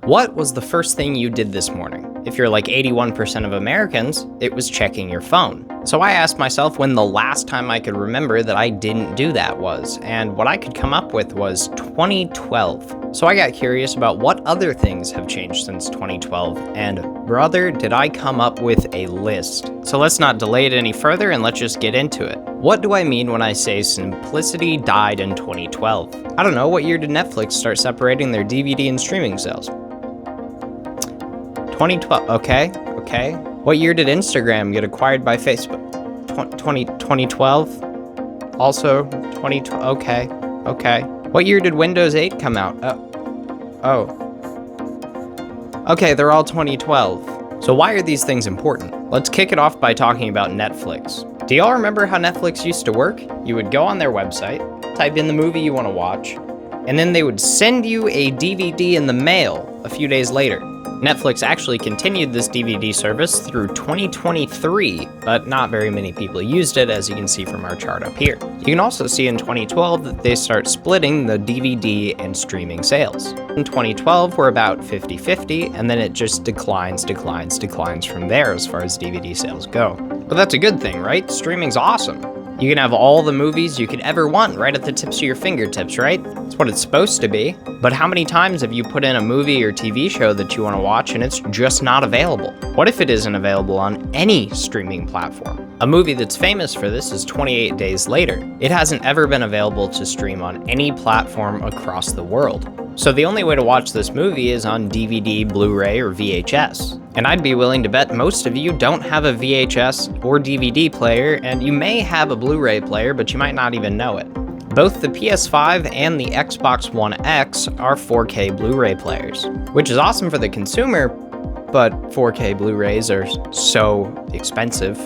What was the first thing you did this morning? If you're like 81% of Americans, it was checking your phone. So I asked myself when the last time I could remember that I didn't do that was, and what I could come up with was 2012. So I got curious about what other things have changed since 2012, and brother, did I come up with a list. So let's not delay it any further and let's just get into it. What do I mean when I say simplicity died in 2012? I don't know, what year did Netflix start separating their DVD and streaming sales? 2012, okay. What year did Instagram get acquired by Facebook? 2012? Also 2012, okay. What year did Windows 8 come out? Okay, they're all 2012. So why are these things important? Let's kick it off by talking about Netflix. Do y'all remember how Netflix used to work? You would go on their website, type in the movie you want to watch, and then they would send you a DVD in the mail a few days later. Netflix actually continued this DVD service through 2023, but not very many people used it, as you can see from our chart up here. You can also see in 2012 that they start splitting the DVD and streaming sales. In 2012, we're about 50-50, and then it just declines from there as far as DVD sales go. But that's a good thing, right? Streaming's awesome. You can have all the movies you could ever want right at the tips of your fingertips, right? That's what it's supposed to be. But how many times have you put in a movie or TV show that you want to watch and it's just not available? What if it isn't available on any streaming platform? A movie that's famous for this is 28 Days Later. It hasn't ever been available to stream on any platform across the world. So the only way to watch this movie is on DVD, Blu-ray, or VHS. And I'd be willing to bet most of you don't have a VHS or DVD player, and you may have a Blu-ray player, but you might not even know it. Both the PS5 and the Xbox One X are 4K Blu-ray players, which is awesome for the consumer, but 4K Blu-rays are so expensive.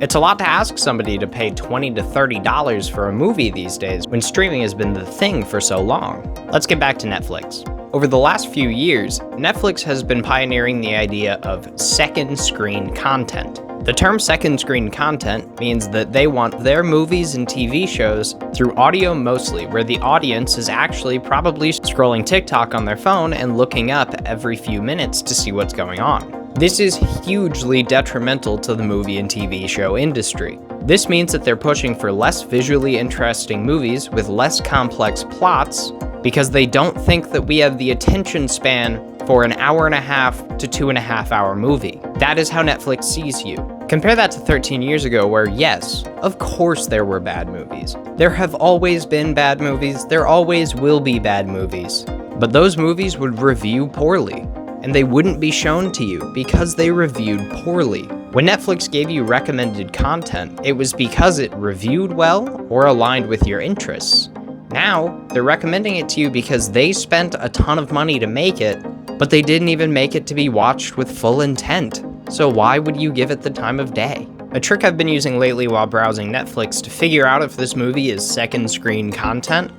It's a lot to ask somebody to pay $20 to $30 for a movie these days when streaming has been the thing for so long. Let's get back to Netflix. Over the last few years, Netflix has been pioneering the idea of second screen content. The term second screen content means that they want their movies and TV shows through audio mostly, where the audience is actually probably scrolling TikTok on their phone and looking up every few minutes to see what's going on. This is hugely detrimental to the movie and TV show industry. This means that they're pushing for less visually interesting movies with less complex plots because they don't think that we have the attention span for an hour and a half to 2.5 hour movie. That is how Netflix sees you. Compare that to 13 years ago where, yes, of course there were bad movies. There have always been bad movies, there always will be bad movies. But those movies would review poorly, and they wouldn't be shown to you because they reviewed poorly. When Netflix gave you recommended content, it was because it reviewed well or aligned with your interests. Now, they're recommending it to you because they spent a ton of money to make it, but they didn't even make it to be watched with full intent. So why would you give it the time of day? A trick I've been using lately while browsing Netflix to figure out if this movie is second screen content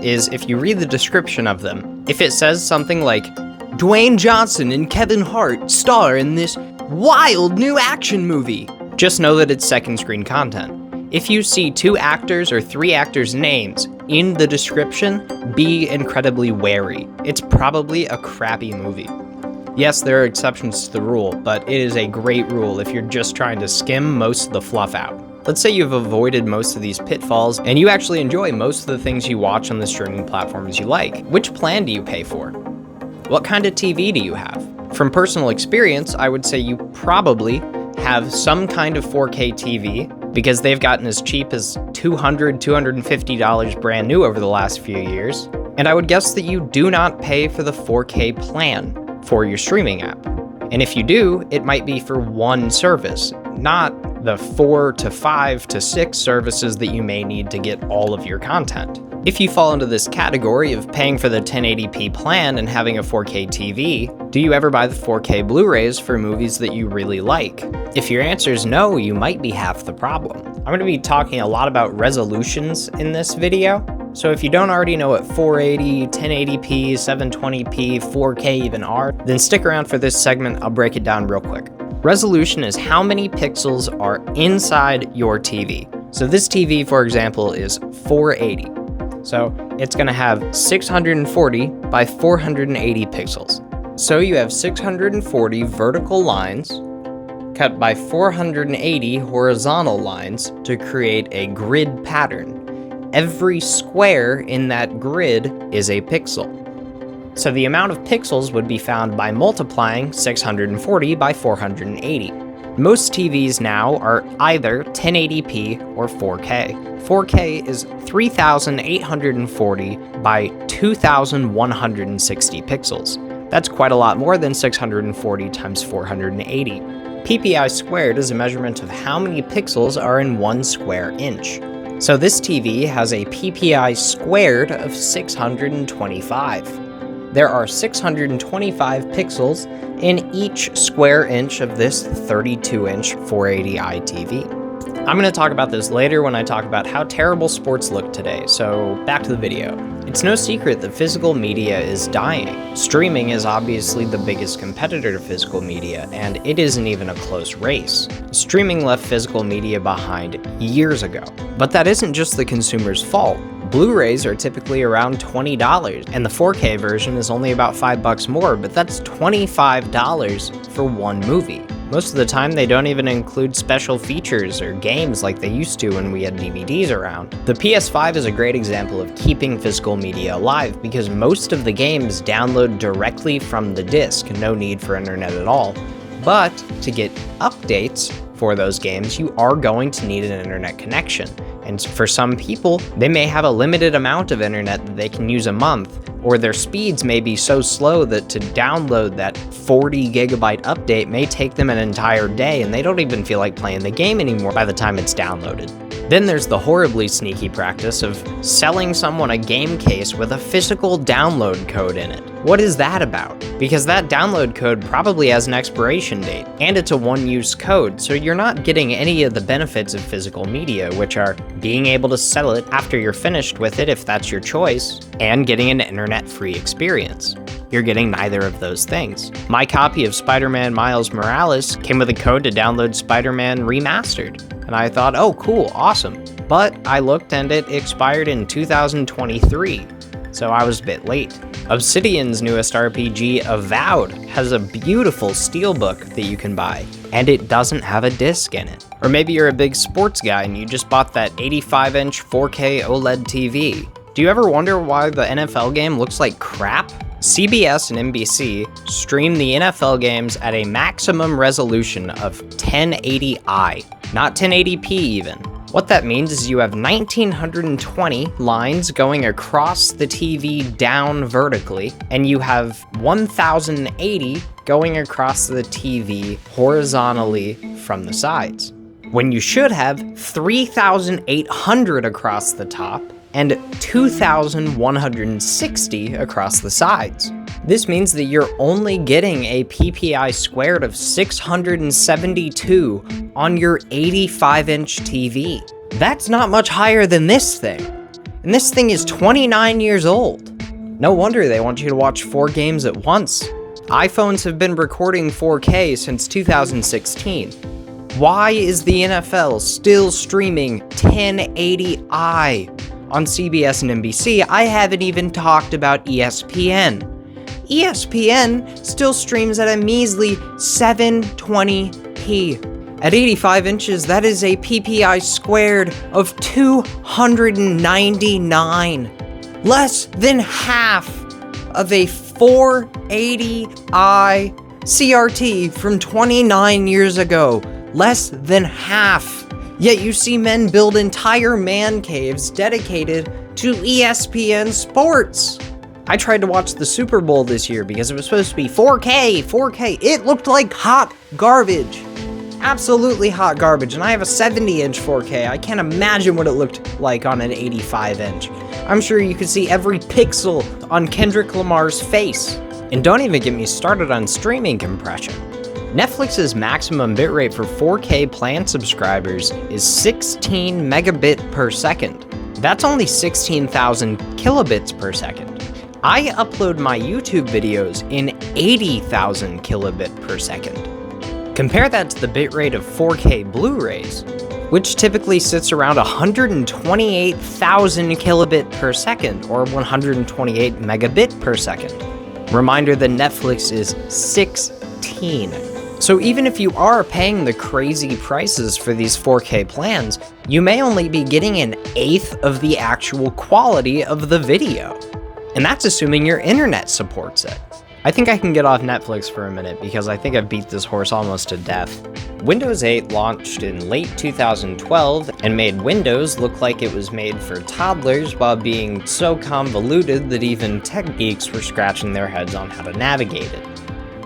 is if you read the description of them. If it says something like, Dwayne Johnson and Kevin Hart star in this wild new action movie, just know that it's second screen content. If you see 2 actors or 3 actors' names in the description, be incredibly wary. It's probably a crappy movie. Yes, there are exceptions to the rule, but it is a great rule if you're just trying to skim most of the fluff out. Let's say you've avoided most of these pitfalls and you actually enjoy most of the things you watch on the streaming platforms you like. Which plan do you pay for? What kind of TV do you have? From personal experience, I would say you probably have some kind of 4K TV because they've gotten as cheap as $200, $250 brand new over the last few years. And I would guess that you do not pay for the 4K plan for your streaming app. And if you do, it might be for one service, not the 4 to 5 to 6 services that you may need to get all of your content. If you fall into this category of paying for the 1080p plan and having a 4K TV, do you ever buy the 4K Blu-rays for movies that you really like? If your answer is no, you might be half the problem. I'm going to be talking a lot about resolutions in this video, so if you don't already know what 480, 1080p, 720p, 4K even are, then stick around for this segment, I'll break it down real quick. Resolution is how many pixels are inside your TV. So this TV, for example, is 480. So it's going to have 640 by 480 pixels. So you have 640 vertical lines cut by 480 horizontal lines to create a grid pattern. Every square in that grid is a pixel. So the amount of pixels would be found by multiplying 640 by 480. Most TVs now are either 1080p or 4K. 4K is 3840 by 2160 pixels. That's quite a lot more than 640 times 480. PPI squared is a measurement of how many pixels are in 1 square inch. So this TV has a PPI squared of 625. There are 625 pixels in each square inch of this 32-inch 480i TV. I'm going to talk about this later when I talk about how terrible sports look today, so back to the video. It's no secret that physical media is dying. Streaming is obviously the biggest competitor to physical media, and it isn't even a close race. Streaming left physical media behind years ago. But that isn't just the consumer's fault. Blu-rays are typically around $20, and the 4K version is only about $5 more, but that's $25 for one movie. Most of the time, they don't even include special features or games like they used to when we had DVDs around. The PS5 is a great example of keeping physical media alive because most of the games download directly from the disc, no need for internet at all. But to get updates for those games, you are going to need an internet connection. And for some people, they may have a limited amount of internet that they can use a month, or their speeds may be so slow that to download that 40 gigabyte update may take them an entire day and they don't even feel like playing the game anymore by the time it's downloaded. Then there's the horribly sneaky practice of selling someone a game case with a physical download code in it. What is that about? Because that download code probably has an expiration date, and it's a one-use code, so you're not getting any of the benefits of physical media, which are being able to sell it after you're finished with it if that's your choice, and getting an internet-free experience. You're getting neither of those things. My copy of Spider-Man Miles Morales came with a code to download Spider-Man Remastered, and I thought, oh cool, awesome. But I looked and it expired in 2023, so I was a bit late. Obsidian's newest RPG, Avowed, has a beautiful steelbook that you can buy, and it doesn't have a disc in it. Or maybe you're a big sports guy and you just bought that 85-inch 4K OLED TV. Do you ever wonder why the NFL game looks like crap? CBS and NBC stream the NFL games at a maximum resolution of 1080i, not 1080p even. What that means is you have 1920 lines going across the TV down vertically, and you have 1080 going across the TV horizontally from the sides, when you should have 3,800 across the top and 2,160 across the sides. This means that you're only getting a PPI squared of 672 on your 85-inch TV. That's not much higher than this thing. And this thing is 29 years old. No wonder they want you to watch 4 games at once. iPhones have been recording 4K since 2016. Why is the NFL still streaming 1080i on CBS and NBC? I haven't even talked about ESPN. ESPN still streams at a measly 720p. At 85 inches, that is a PPI squared of 299. Less than half of a 480i CRT from 29 years ago. Less than half. Yet you see men build entire man caves dedicated to ESPN sports. I tried to watch the Super Bowl this year because it was supposed to be 4K. It looked like hot garbage. Absolutely hot garbage. And I have a 70-inch 4K. I can't imagine what it looked like on an 85-inch. I'm sure you could see every pixel on Kendrick Lamar's face. And don't even get me started on streaming compression. Netflix's maximum bitrate for 4K plan subscribers is 16 megabit per second. That's only 16,000 kilobits per second. I upload my YouTube videos in 80,000 kilobit per second. Compare that to the bitrate of 4K Blu-rays, which typically sits around 128,000 kilobit per second, or 128 megabit per second. Reminder that Netflix is 16. So even if you are paying the crazy prices for these 4K plans, you may only be getting an eighth of the actual quality of the video. And that's assuming your internet supports it. I think I can get off Netflix for a minute because I think I've beat this horse almost to death. Windows 8 launched in late 2012 and made Windows look like it was made for toddlers while being so convoluted that even tech geeks were scratching their heads on how to navigate it.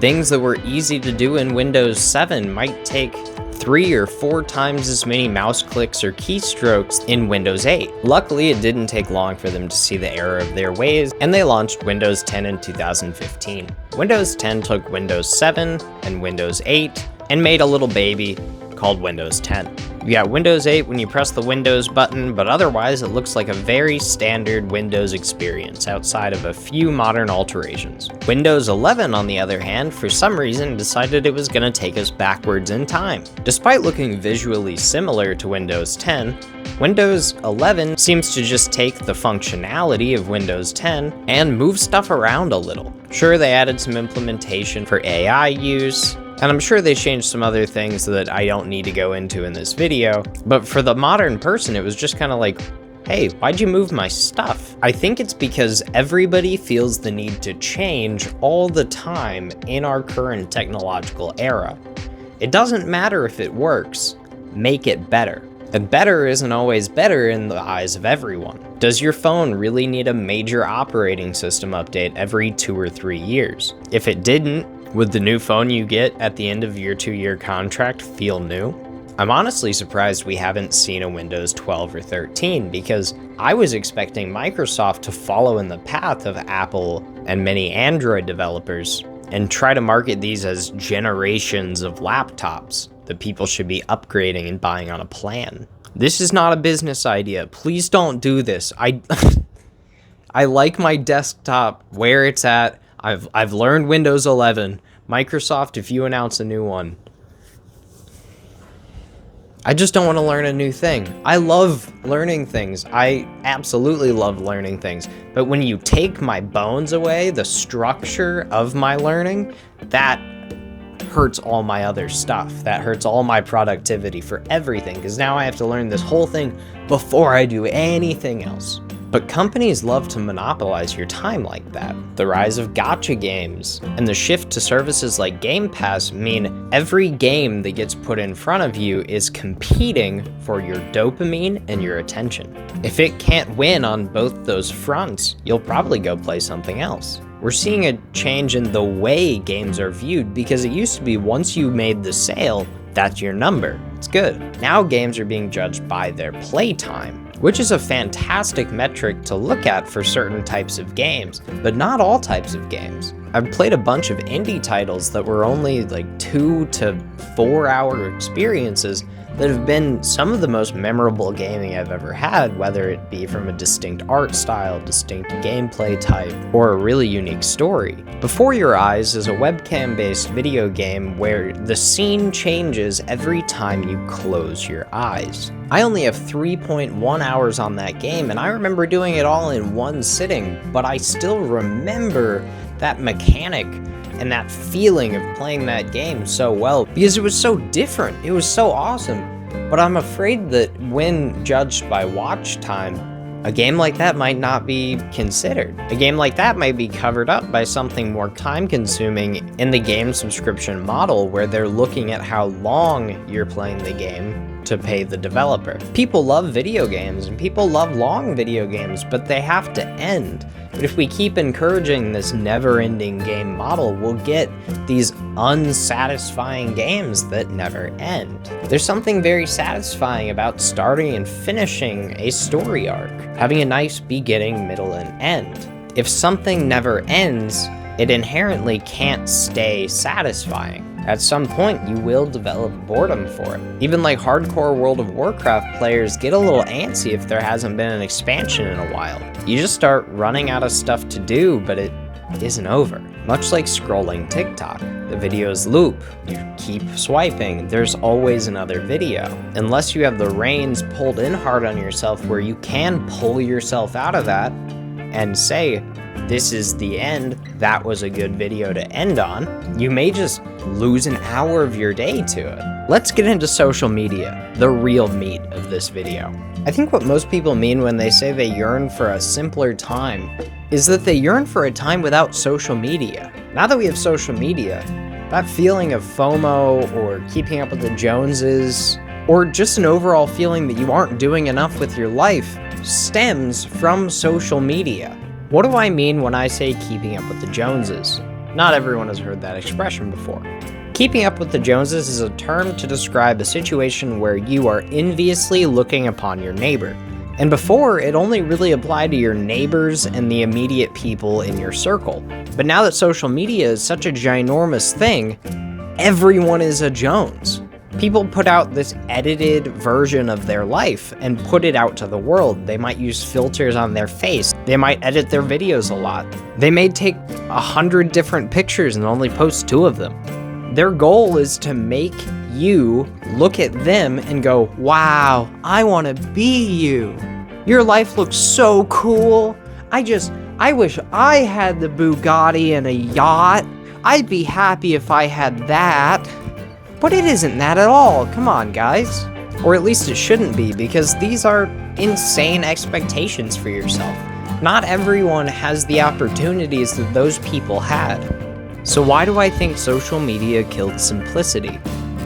Things that were easy to do in Windows 7 might take 3 or 4 times as many mouse clicks or keystrokes in Windows 8. Luckily, it didn't take long for them to see the error of their ways, and they launched Windows 10 in 2015. Windows 10 took Windows 7 and Windows 8 and made a little baby called Windows 10. You got Windows 8 when you press the Windows button, but otherwise it looks like a very standard Windows experience outside of a few modern alterations. Windows 11, on the other hand, for some reason decided it was going to take us backwards in time. Despite looking visually similar to Windows 10, Windows 11 seems to just take the functionality of Windows 10 and move stuff around a little. Sure, they added some implementation for AI use, and I'm sure they changed some other things that I don't need to go into in this video, but for the modern person, it was just kind of like, hey, why'd you move my stuff? I think it's because everybody feels the need to change all the time in our current technological era. It doesn't matter if it works, make it better. And better isn't always better in the eyes of everyone. Does your phone really need a major operating system update every 2 or 3 years? If it didn't, would the new phone you get at the end of your 2-year contract feel new? I'm honestly surprised we haven't seen a Windows 12 or 13 because I was expecting Microsoft to follow in the path of Apple and many Android developers and try to market these as generations of laptops that people should be upgrading and buying on a plan. This is not a business idea. Please don't do this. I like my desktop where it's at. I've learned Windows 11. Microsoft, if you announce a new one, I just don't want to learn a new thing. I love learning things. I absolutely love learning things. But when you take my bones away, the structure of my learning, that hurts all my other stuff. That hurts all my productivity for everything, because now I have to learn this whole thing before I do anything else. But companies love to monopolize your time like that. The rise of gacha games and the shift to services like Gamepass mean every game that gets put in front of you is competing for your dopamine and your attention. If it can't win on both those fronts, you'll probably go play something else. We're seeing a change in the way games are viewed because it used to be once you made the sale, that's your number. It's good. Now games are being judged by their playtime, which is a fantastic metric to look at for certain types of games, but not all types of games. I've played a bunch of indie titles that were only like 2 to 4 hour experiences that have been some of the most memorable gaming I've ever had, whether it be from a distinct art style, distinct gameplay type, or a really unique story. Before Your Eyes is a webcam-based video game where the scene changes every time you close your eyes. I only have 3.1 hours on that game, and I remember doing it all in one sitting, but I still remember that mechanic and that feeling of playing that game so well because it was so different. It was so awesome. But I'm afraid that when judged by watch time, a game like that might not be considered. A game like that might be covered up by something more time consuming in the game subscription model where they're looking at how long you're playing the game to pay the developer. People love video games and people love long video games, but they have to end. But if we keep encouraging this never-ending game model, we'll get these unsatisfying games that never end. There's something very satisfying about starting and finishing a story arc, having a nice beginning, middle, and end. If something never ends, it inherently can't stay satisfying. At some point, you will develop boredom for it. Even like hardcore World of Warcraft players get a little antsy if there hasn't been an expansion in a while. You just start running out of stuff to do, but it isn't over. Much like scrolling TikTok. The videos loop. You keep swiping. There's always another video. Unless you have the reins pulled in hard on yourself where you can pull yourself out of that and say, this is the end, that was a good video to end on, you may just lose an hour of your day to it. Let's get into social media, the real meat of this video. I think what most people mean when they say they yearn for a simpler time is that they yearn for a time without social media. Now that we have social media, that feeling of FOMO or keeping up with the Joneses, or just an overall feeling that you aren't doing enough with your life, stems from social media. What do I mean when I say keeping up with the Joneses? Not everyone has heard that expression before. Keeping up with the Joneses is a term to describe a situation where you are enviously looking upon your neighbor. And before, it only really applied to your neighbors and the immediate people in your circle. But now that social media is such a ginormous thing, everyone is a Jones. People put out this edited version of their life and put it out to the world. They might use filters on their face. They might edit their videos a lot. They may take 100 different pictures and only post 2 of them. Their goal is to make you look at them and go, wow, I want to be you. Your life looks so cool. I wish I had the Bugatti and a yacht. I'd be happy if I had that. But it isn't that at all. Come on, guys. Or at least it shouldn't be, because these are insane expectations for yourself. Not everyone has the opportunities that those people had. So why do I think social media killed simplicity?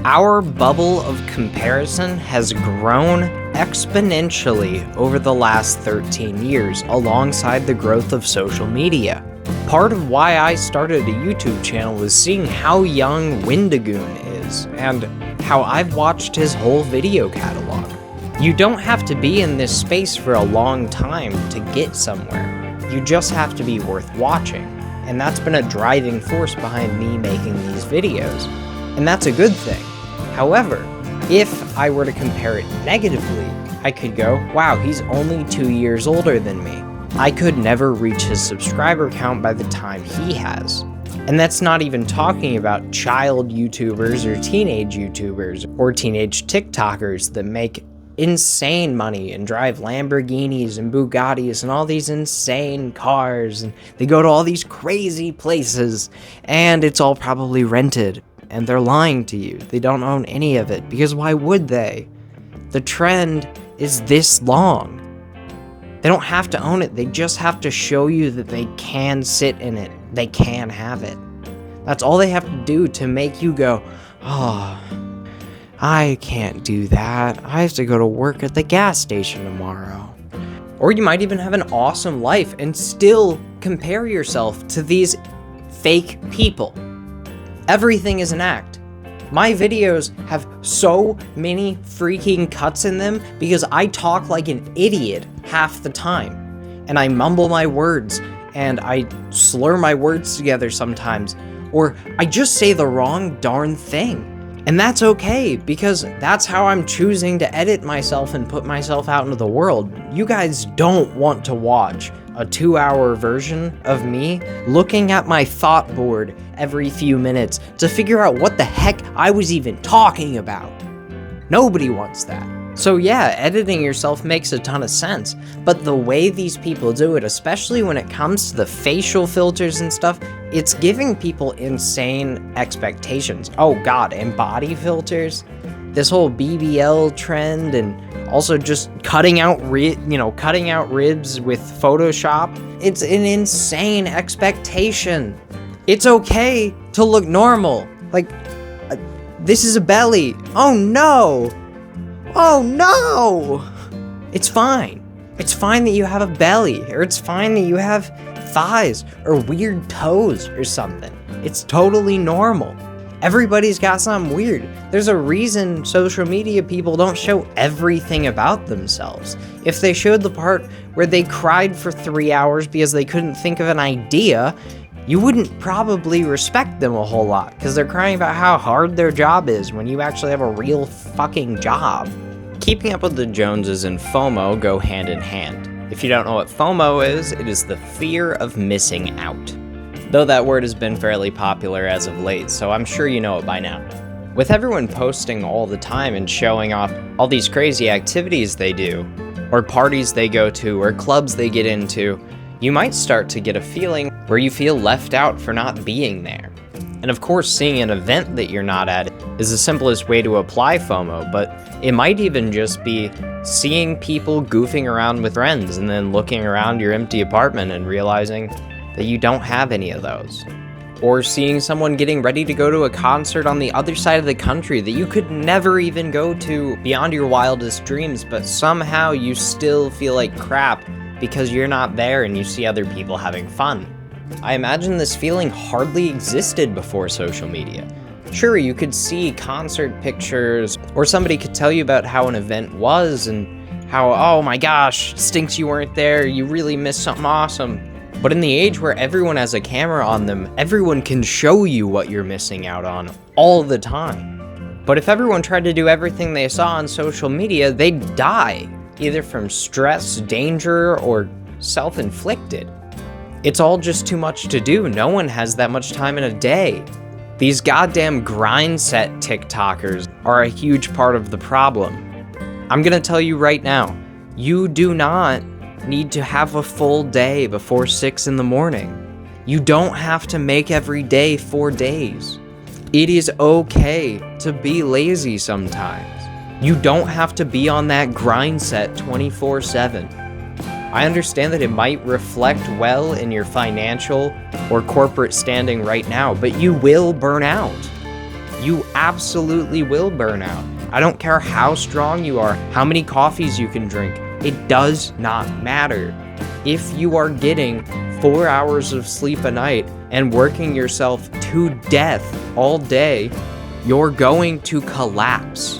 Our bubble of comparison has grown exponentially over the last 13 years alongside the growth of social media. Part of why I started a YouTube channel is seeing how young Windigoon is and how I've watched his whole video catalog. You don't have to be in this space for a long time to get somewhere. You just have to be worth watching. And that's been a driving force behind me making these videos. And that's a good thing. However, if I were to compare it negatively, I could go, wow, he's only 2 years older than me. I could never reach his subscriber count by the time he has. And that's not even talking about child YouTubers or teenage YouTubers or teenage TikTokers that make insane money and drive Lamborghinis and Bugattis and all these insane cars, and they go to all these crazy places, and it's all probably rented, and they're lying to you. They don't own any of it, because why would they? The trend is this long. They don't have to own it, they just have to show you that they can sit in it, they can have it. That's all they have to do to make you go, oh, I can't do that. I have to go to work at the gas station tomorrow. Or you might even have an awesome life and still compare yourself to these fake people. Everything is an act. My videos have so many freaking cuts in them because I talk like an idiot half the time. And I mumble my words and I slur my words together sometimes. Or I just say the wrong darn thing. And that's okay, because that's how I'm choosing to edit myself and put myself out into the world. You guys don't want to watch a 2-hour version of me looking at my thought board every few minutes to figure out what the heck I was even talking about. Nobody wants that. So yeah, editing yourself makes a ton of sense, but the way these people do it, especially when it comes to the facial filters and stuff, it's giving people insane expectations. Oh god, and body filters, this whole BBL trend, and also just cutting out ribs with Photoshop. It's an insane expectation. It's okay to look normal. Like, this is a belly. Oh no! Oh no! It's fine. It's fine that you have a belly, or it's fine that you have thighs, or weird toes, or something. It's totally normal. Everybody's got something weird. There's a reason social media people don't show everything about themselves. If they showed the part where they cried for 3 hours because they couldn't think of an idea, you wouldn't probably respect them a whole lot, because they're crying about how hard their job is when you actually have a real fucking job. Keeping up with the Joneses and FOMO go hand in hand. If you don't know what FOMO is, it is the fear of missing out. Though that word has been fairly popular as of late, so I'm sure you know it by now. With everyone posting all the time and showing off all these crazy activities they do, or parties they go to, or clubs they get into, you might start to get a feeling where you feel left out for not being there. And of course, seeing an event that you're not at is the simplest way to apply FOMO, but it might even just be seeing people goofing around with friends and then looking around your empty apartment and realizing that you don't have any of those. Or seeing someone getting ready to go to a concert on the other side of the country that you could never even go to beyond your wildest dreams, but somehow you still feel like crap because you're not there and you see other people having fun. I imagine this feeling hardly existed before social media. Sure, you could see concert pictures, or somebody could tell you about how an event was and how, oh my gosh, stinks you weren't there, you really missed something awesome. But in the age where everyone has a camera on them, everyone can show you what you're missing out on all the time. But if everyone tried to do everything they saw on social media, they'd die, either from stress, danger, or self-inflicted. It's all just too much to do. No one has that much time in a day. These goddamn grind set TikTokers are a huge part of the problem. I'm gonna tell you right now, you do not need to have a full day before 6 in the morning. You don't have to make every day 4 days. It is okay to be lazy sometimes. You don't have to be on that grind set 24/7. I understand that it might reflect well in your financial or corporate standing right now, but you will burn out. You absolutely will burn out. I don't care how strong you are, how many coffees you can drink. It does not matter. If you are getting 4 hours of sleep a night and working yourself to death all day, you're going to collapse.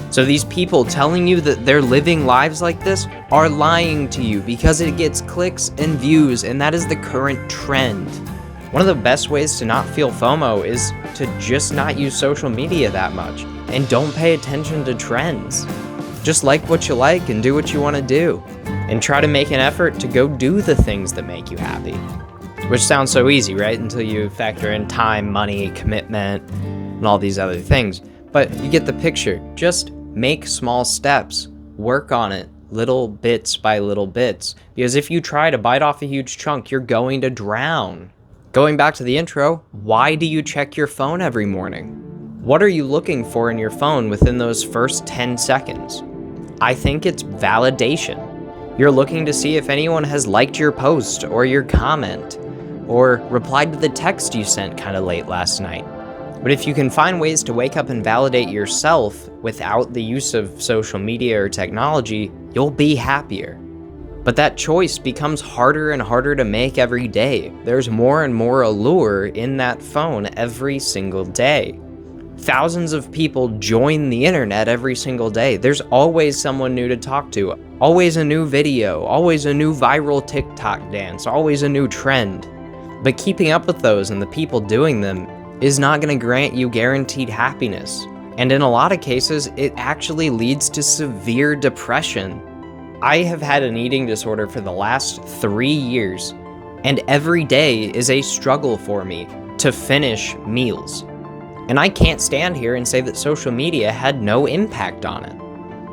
So these people telling you that they're living lives like this are lying to you because it gets clicks and views, and that is the current trend. One of the best ways to not feel FOMO is to just not use social media that much and don't pay attention to trends. Just like what you like and do what you want to do, and try to make an effort to go do the things that make you happy. Which sounds so easy, right? Until you factor in time, money, commitment, and all these other things. But you get the picture. Just make small steps. Work on it, little bits by little bits. Because if you try to bite off a huge chunk, you're going to drown. Going back to the intro, why do you check your phone every morning? What are you looking for in your phone within those first 10 seconds? I think it's validation. You're looking to see if anyone has liked your post or your comment, or replied to the text you sent kind of late last night. But if you can find ways to wake up and validate yourself without the use of social media or technology, you'll be happier. But that choice becomes harder and harder to make every day. There's more and more allure in that phone every single day. Thousands of people join the internet every single day. There's always someone new to talk to, always a new video, always a new viral TikTok dance, always a new trend. But keeping up with those and the people doing them is not going to grant you guaranteed happiness. And in a lot of cases, it actually leads to severe depression. I have had an eating disorder for the last 3 years, and every day is a struggle for me to finish meals. And I can't stand here and say that social media had no impact on it.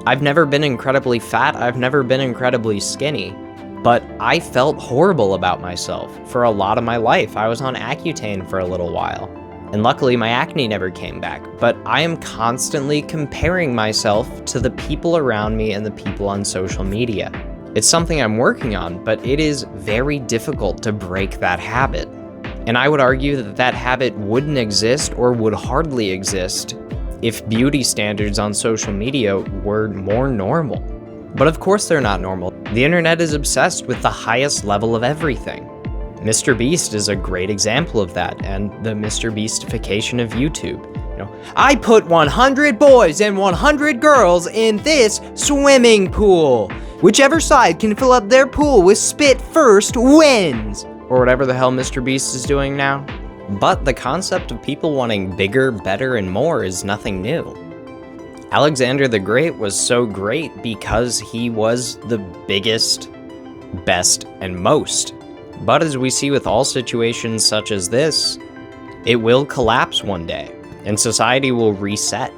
I've never been incredibly fat, I've never been incredibly skinny, but I felt horrible about myself for a lot of my life. I was on Accutane for a little while, and luckily my acne never came back, but I am constantly comparing myself to the people around me and the people on social media. It's something I'm working on, but it is very difficult to break that habit. And I would argue that that habit wouldn't exist or would hardly exist if beauty standards on social media were more normal. But of course they're not normal. The internet is obsessed with the highest level of everything. Mr. Beast is a great example of that, and the Mr. Beastification of YouTube. I put 100 boys and 100 girls in this swimming pool. Whichever side can fill up their pool with spit first wins. Or whatever the hell Mr. Beast is doing now. But the concept of people wanting bigger, better, and more is nothing new. Alexander the Great was so great because he was the biggest, best, and most. But as we see with all situations such as this, it will collapse one day, and society will reset.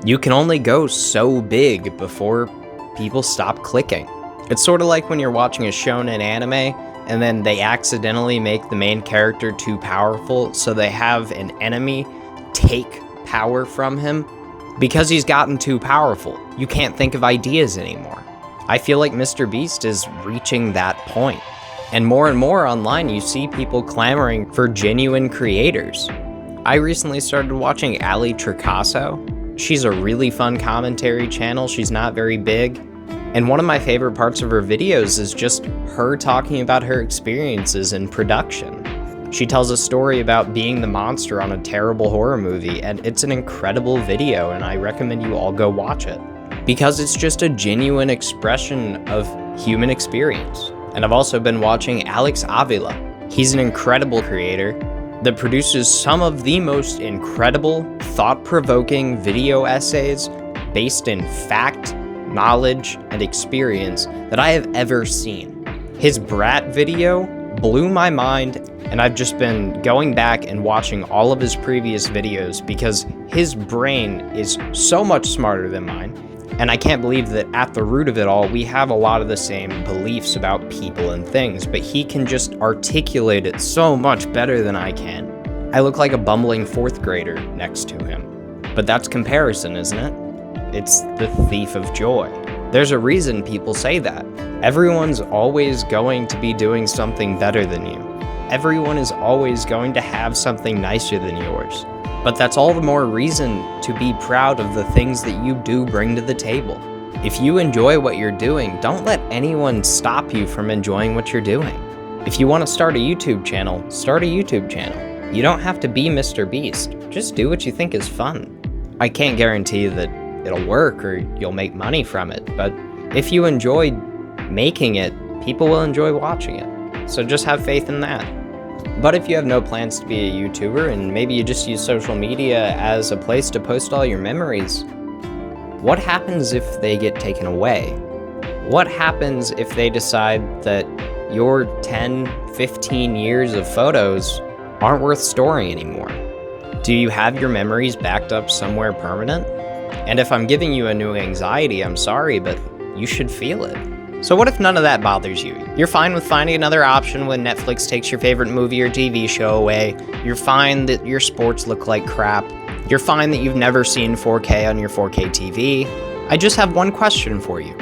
You can only go so big before people stop clicking. It's sort of like when you're watching a shonen anime, and then they accidentally make the main character too powerful, so they have an enemy take power from him because he's gotten too powerful. You can't think of ideas anymore. I feel like Mr. Beast is reaching that point. And more online, you see people clamoring for genuine creators. I recently started watching Ali Tricasso. She's a really fun commentary channel. She's not very big. And one of my favorite parts of her videos is just her talking about her experiences in production. She tells a story about being the monster on a terrible horror movie, and it's an incredible video, and I recommend you all go watch it. Because it's just a genuine expression of human experience. And I've also been watching Alex Avila. He's an incredible creator that produces some of the most incredible, thought-provoking video essays based in fact, knowledge, and experience that I have ever seen. His Brat video blew my mind, and I've just been going back and watching all of his previous videos because his brain is so much smarter than mine. And I can't believe that at the root of it all, we have a lot of the same beliefs about people and things, but he can just articulate it so much better than I can. I look like a bumbling fourth grader next to him. But that's comparison, isn't it? It's the thief of joy. There's a reason people say that. Everyone's always going to be doing something better than you. Everyone is always going to have something nicer than yours. But that's all the more reason to be proud of the things that you do bring to the table. If you enjoy what you're doing, don't let anyone stop you from enjoying what you're doing. If you want to start a YouTube channel, start a YouTube channel. You don't have to be Mr. Beast. Just do what you think is fun. I can't guarantee that it'll work or you'll make money from it, but if you enjoy making it, people will enjoy watching it. So just have faith in that. But if you have no plans to be a YouTuber and maybe you just use social media as a place to post all your memories, what happens if they get taken away? What happens if they decide that your 10, 15 years of photos aren't worth storing anymore? Do you have your memories backed up somewhere permanent? And if I'm giving you a new anxiety, I'm sorry, but you should feel it. So what if none of that bothers you? You're fine with finding another option when Netflix takes your favorite movie or TV show away. You're fine that your sports look like crap. You're fine that you've never seen 4K on your 4K TV. I just have one question for you.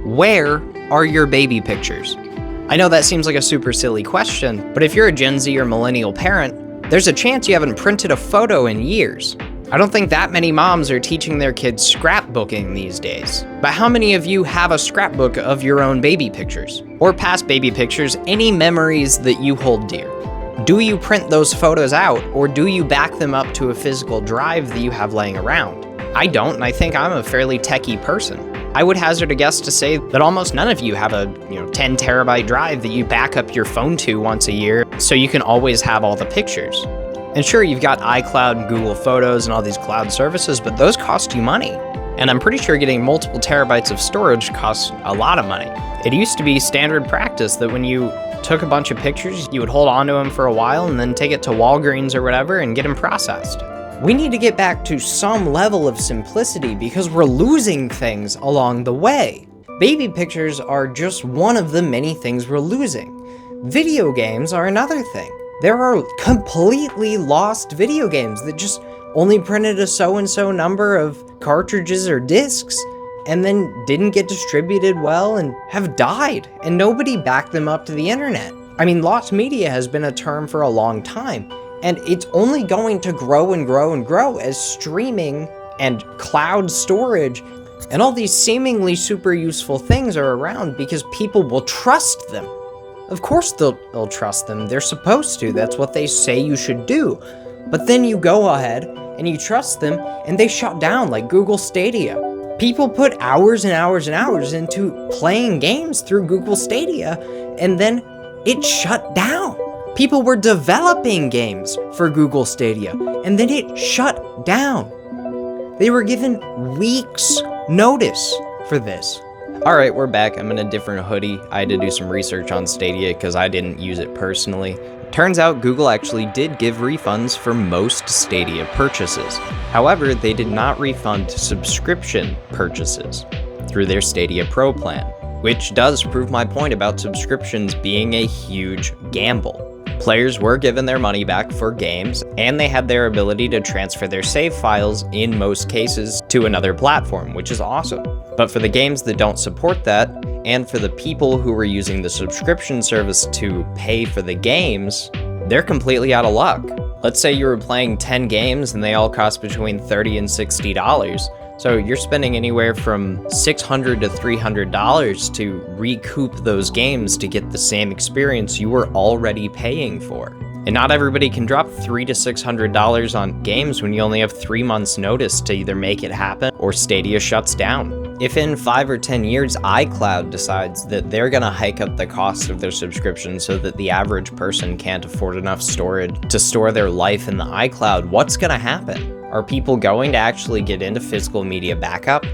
Where are your baby pictures? I know that seems like a super silly question, but if you're a Gen Z or millennial parent, there's a chance you haven't printed a photo in years. I don't think that many moms are teaching their kids scrapbooking these days. But how many of you have a scrapbook of your own baby pictures? Or past baby pictures, any memories that you hold dear? Do you print those photos out, or do you back them up to a physical drive that you have laying around? I don't, and I think I'm a fairly techie person. I would hazard a guess to say that almost none of you have a 10 terabyte drive that you back up your phone to once a year so you can always have all the pictures. And sure, you've got iCloud and Google Photos and all these cloud services, but those cost you money. And I'm pretty sure getting multiple terabytes of storage costs a lot of money. It used to be standard practice that when you took a bunch of pictures, you would hold on to them for a while and then take it to Walgreens or whatever and get them processed. We need to get back to some level of simplicity because we're losing things along the way. Baby pictures are just one of the many things we're losing. Video games are another thing. There are completely lost video games that just only printed a so-and-so number of cartridges or discs and then didn't get distributed well and have died, and nobody backed them up to the internet. I mean, lost media has been a term for a long time, and it's only going to grow and grow and grow as streaming and cloud storage and all these seemingly super useful things are around because people will trust them. Of course they'll trust them. They're supposed to. That's what they say you should do. But then you go ahead and you trust them and they shut down like Google Stadia. People put hours and hours and hours into playing games through Google Stadia and then it shut down. People were developing games for Google Stadia and then it shut down. They were given weeks notice for this. All right, we're back. I'm in a different hoodie. I had to do some research on Stadia because I didn't use it personally. Turns out Google actually did give refunds for most Stadia purchases. However, they did not refund subscription purchases through their Stadia Pro plan. which does prove my point about subscriptions being a huge gamble. Players were given their money back for games, and they had their ability to transfer their save files, in most cases, to another platform, which is awesome. But for the games that don't support that, and for the people who were using the subscription service to pay for the games, they're completely out of luck. Let's say you were playing 10 games and they all cost between $30 and $60. So you're spending anywhere from $600 to $300 to recoup those games to get the same experience you were already paying for. And not everybody can drop $300 to $600 on games when you only have 3 months notice to either make it happen or Stadia shuts down. If in 5 or 10 years iCloud decides that they're gonna hike up the cost of their subscription so that the average person can't afford enough storage to store their life in the iCloud, what's gonna happen? Are people going to actually get into physical media backup?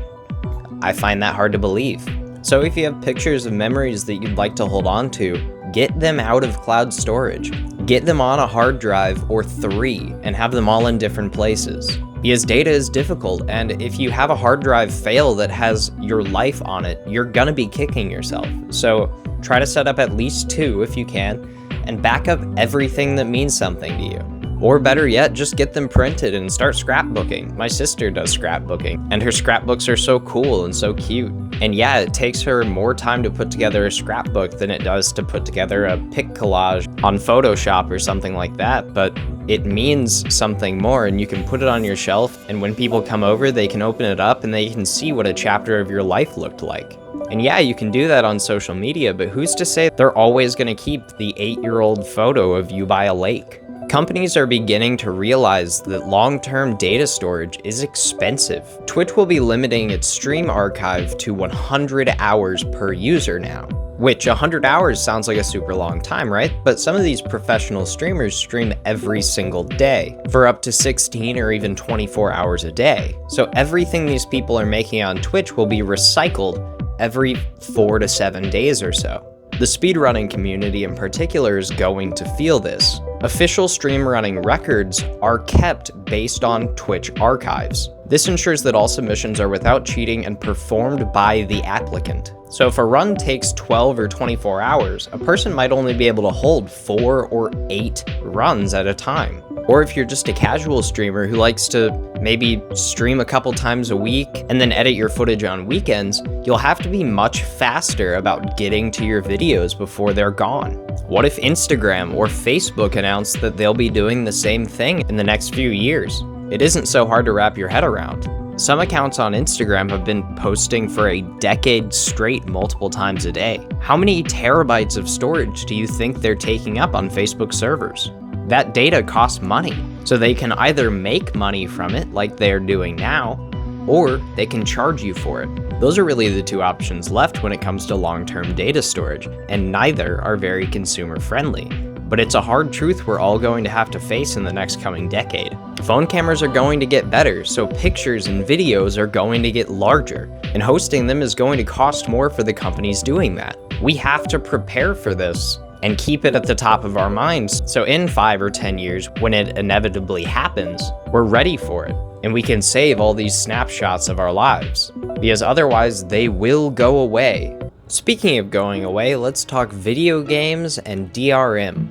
I find that hard to believe. So if you have pictures of memories that you'd like to hold on to, get them out of cloud storage. Get them on a hard drive or 3 and have them all in different places. Because data is difficult, and if you have a hard drive fail that has your life on it, you're gonna be kicking yourself. So try to set up at least 2 if you can, and back up everything that means something to you. Or better yet, just get them printed and start scrapbooking. My sister does scrapbooking, and her scrapbooks are so cool and so cute. And yeah, it takes her more time to put together a scrapbook than it does to put together a pic collage on Photoshop or something like that, but it means something more, and you can put it on your shelf, and when people come over, they can open it up and they can see what a chapter of your life looked like. And yeah, you can do that on social media, but who's to say they're always gonna keep the 8-year-old photo of you by a lake? Companies are beginning to realize that long-term data storage is expensive. Twitch will be limiting its stream archive to 100 hours per user now, which 100 hours sounds like a super long time, right? But some of these professional streamers stream every single day for up to 16 or even 24 hours a day. So everything these people are making on Twitch will be recycled every 4 to 7 days or so. The speedrunning community in particular is going to feel this. Official stream running records are kept based on Twitch archives. This ensures that all submissions are without cheating and performed by the applicant. So if a run takes 12 or 24 hours, a person might only be able to hold 4 or 8 runs at a time. Or if you're just a casual streamer who likes to maybe stream a couple times a week and then edit your footage on weekends, you'll have to be much faster about getting to your videos before they're gone. What if Instagram or Facebook announce that they'll be doing the same thing in the next few years? It isn't so hard to wrap your head around. Some accounts on Instagram have been posting for a decade straight multiple times a day. How many terabytes of storage do you think they're taking up on Facebook servers? That data costs money, so they can either make money from it like they're doing now, or they can charge you for it. Those are really the 2 options left when it comes to long-term data storage, and neither are very consumer-friendly. But it's a hard truth we're all going to have to face in the next coming decade. Phone cameras are going to get better, so pictures and videos are going to get larger, and hosting them is going to cost more for the companies doing that. We have to prepare for this and keep it at the top of our minds, so in 5 or 10 years, when it inevitably happens, we're ready for it, and we can save all these snapshots of our lives, because otherwise they will go away. Speaking of going away, let's talk video games and DRM.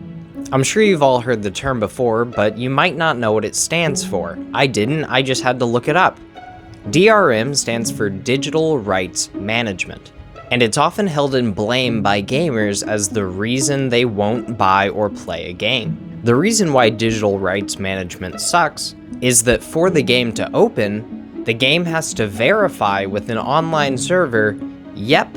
I'm sure you've all heard the term before, but you might not know what it stands for. I didn't, I just had to look it up. DRM stands for Digital Rights Management, and it's often held in blame by gamers as the reason they won't buy or play a game. The reason why digital rights management sucks is that for the game to open, the game has to verify with an online server, yep,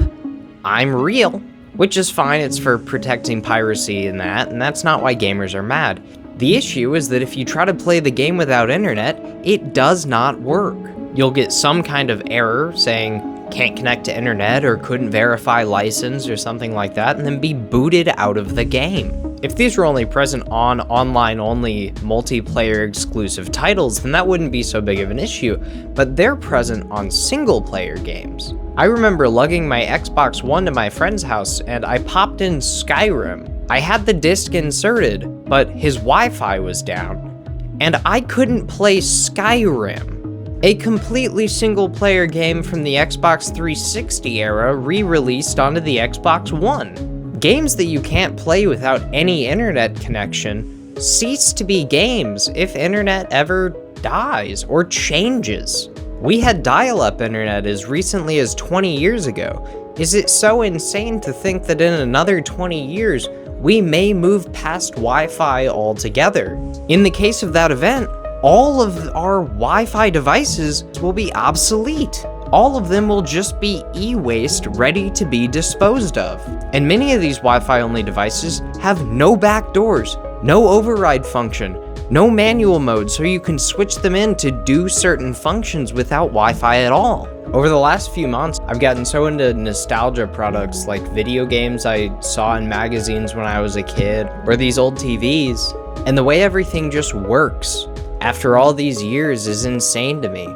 I'm real, which is fine, it's for protecting piracy and that's not why gamers are mad. The issue is that if you try to play the game without internet, it does not work. You'll get some kind of error saying, can't connect to internet or couldn't verify license or something like that, and then be booted out of the game. If these were only present on online-only multiplayer exclusive titles, then that wouldn't be so big of an issue, but they're present on single-player games. I remember lugging my Xbox One to my friend's house, and I popped in Skyrim. I had the disc inserted, but his Wi-Fi was down, and I couldn't play Skyrim. A completely single-player game from the Xbox 360 era re-released onto the Xbox One. Games that you can't play without any internet connection cease to be games if internet ever dies or changes. We had dial-up internet as recently as 20 years ago. Is it so insane to think that in another 20 years, we may move past Wi-Fi altogether? In the case of that event, all of our Wi-Fi devices will be obsolete. All of them will just be e-waste ready to be disposed of. And many of these Wi-Fi only devices have no back doors, no override function, no manual mode so you can switch them in to do certain functions without Wi-Fi at all. Over the last few months, I've gotten so into nostalgia products like video games I saw in magazines when I was a kid, or these old TVs, and the way everything just works after all these years is insane to me.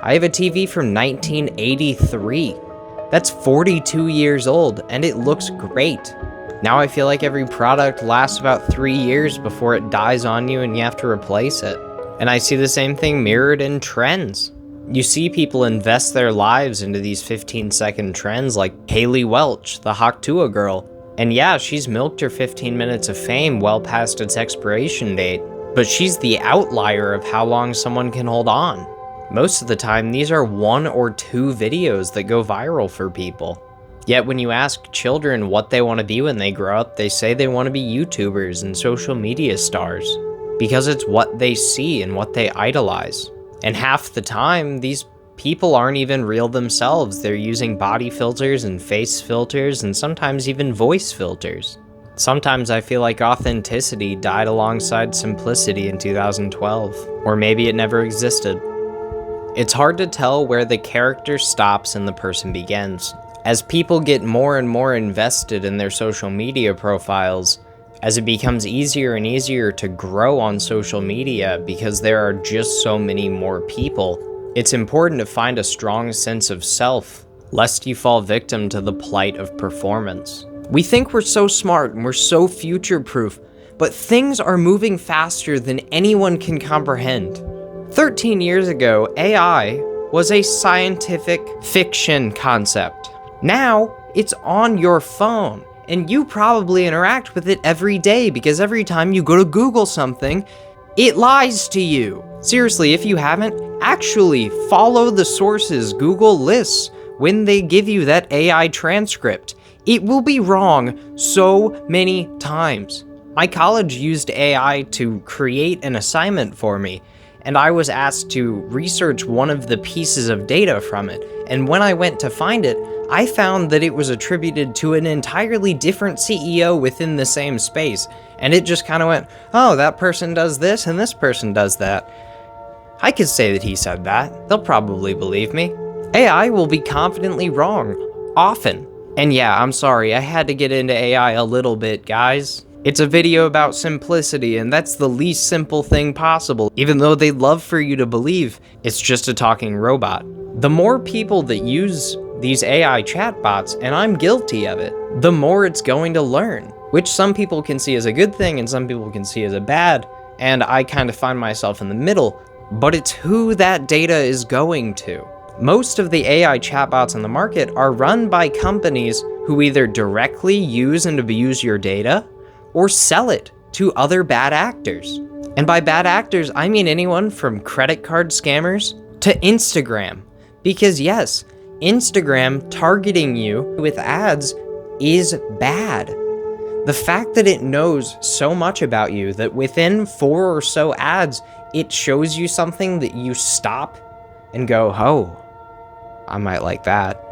I have a TV from 1983. That's 42 years old, and it looks great. Now I feel like every product lasts about 3 years before it dies on you and you have to replace it. And I see the same thing mirrored in trends. You see people invest their lives into these 15-second trends like Haley Welch, the Haktua girl. And yeah, she's milked her 15 minutes of fame well past its expiration date, but she's the outlier of how long someone can hold on. Most of the time, these are 1 or 2 videos that go viral for people. Yet when you ask children what they want to be when they grow up, they say they want to be YouTubers and social media stars, because it's what they see and what they idolize. And half the time, these people aren't even real themselves. They're using body filters and face filters and sometimes even voice filters. Sometimes I feel like authenticity died alongside simplicity in 2012, or maybe it never existed. It's hard to tell where the character stops and the person begins. As people get more and more invested in their social media profiles, as it becomes easier and easier to grow on social media because there are just so many more people, it's important to find a strong sense of self, lest you fall victim to the plight of performance. We think we're so smart and we're so future-proof, but things are moving faster than anyone can comprehend. 13 years ago, AI was a scientific fiction concept. Now, it's on your phone, and you probably interact with it every day because every time you go to Google something, it lies to you. Seriously, if you haven't, actually follow the sources Google lists when they give you that AI transcript. It will be wrong so many times. My college used AI to create an assignment for me, and I was asked to research one of the pieces of data from it. And when I went to find it, I found that it was attributed to an entirely different CEO within the same space. And it just kind of went, oh, that person does this and this person does that. I could say that he said that. They'll probably believe me. AI will be confidently wrong, often. And yeah, I'm sorry, I had to get into AI a little bit, guys. It's a video about simplicity, and that's the least simple thing possible, even though they'd love for you to believe it's just a talking robot. The more people that use these AI chatbots, and I'm guilty of it, the more it's going to learn, which some people can see as a good thing and some people can see as a bad, and I kind of find myself in the middle, but it's who that data is going to. Most of the AI chatbots on the market are run by companies who either directly use and abuse your data, or sell it to other bad actors. And by bad actors, I mean anyone from credit card scammers to Instagram. Because yes, Instagram targeting you with ads is bad. The fact that it knows so much about you that within 4 or so ads, it shows you something that you stop and go, oh, I might like that,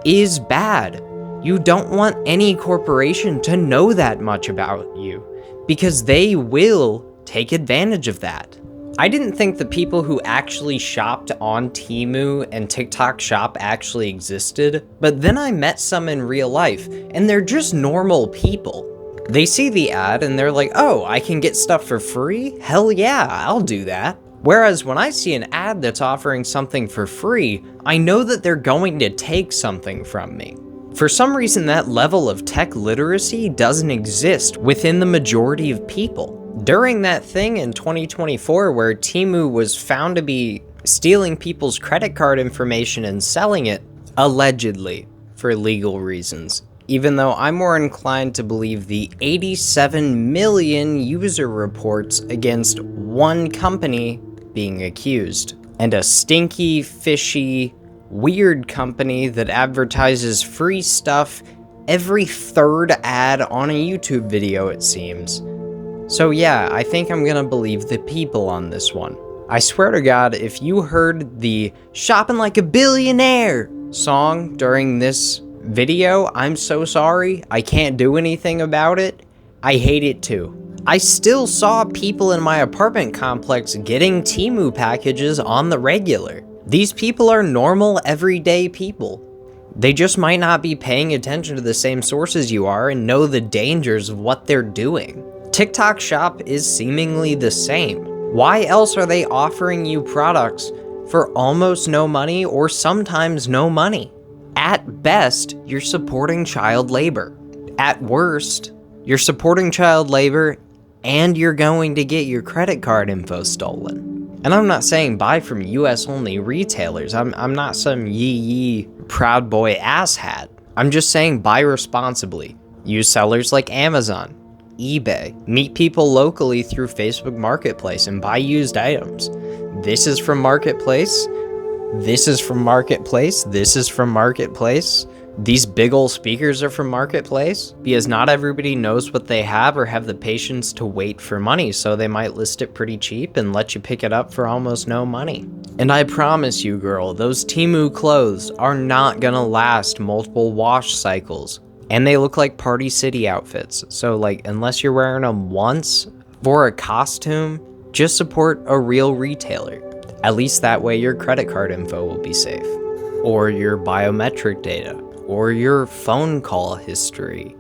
is bad. You don't want any corporation to know that much about you, because they will take advantage of that. I didn't think the people who actually shopped on TEMU and TikTok Shop actually existed, but then I met some in real life, and they're just normal people. They see the ad and they're like, oh, I can get stuff for free? Hell yeah, I'll do that. Whereas when I see an ad that's offering something for free, I know that they're going to take something from me. For some reason, that level of tech literacy doesn't exist within the majority of people. During that thing in 2024 where TEMU was found to be stealing people's credit card information and selling it, allegedly, for legal reasons. Even though I'm more inclined to believe the 87 million user reports against one company being accused. And a stinky, fishy, weird company that advertises free stuff every third ad on a YouTube video, it seems. So yeah, I think I'm gonna believe the people on this one. I swear to God, if you heard the "Shopping Like a Billionaire" song during this video, I'm so sorry. I can't do anything about it. I hate it too. I still saw people in my apartment complex getting TEMU packages on the regular. These people are normal, everyday people. They just might not be paying attention to the same sources you are and know the dangers of what they're doing. TikTok Shop is seemingly the same. Why else are they offering you products for almost no money or sometimes no money? At best, you're supporting child labor. At worst, you're supporting child labor and you're going to get your credit card info stolen. And I'm not saying buy from US only retailers. I'm not some yee proud boy asshat. I'm just saying buy responsibly. Use sellers like Amazon, eBay. Meet people locally through Facebook Marketplace and buy used items. This is from Marketplace. This is from Marketplace. This is from Marketplace. These big ol' speakers are from Marketplace, because not everybody knows what they have or have the patience to wait for money, so they might list it pretty cheap and let you pick it up for almost no money. And I promise you, girl, those TEMU clothes are not gonna last multiple wash cycles. And they look like Party City outfits, so like, unless you're wearing them once for a costume, just support a real retailer. At least that way your credit card info will be safe. Or your biometric data. Or your phone call history,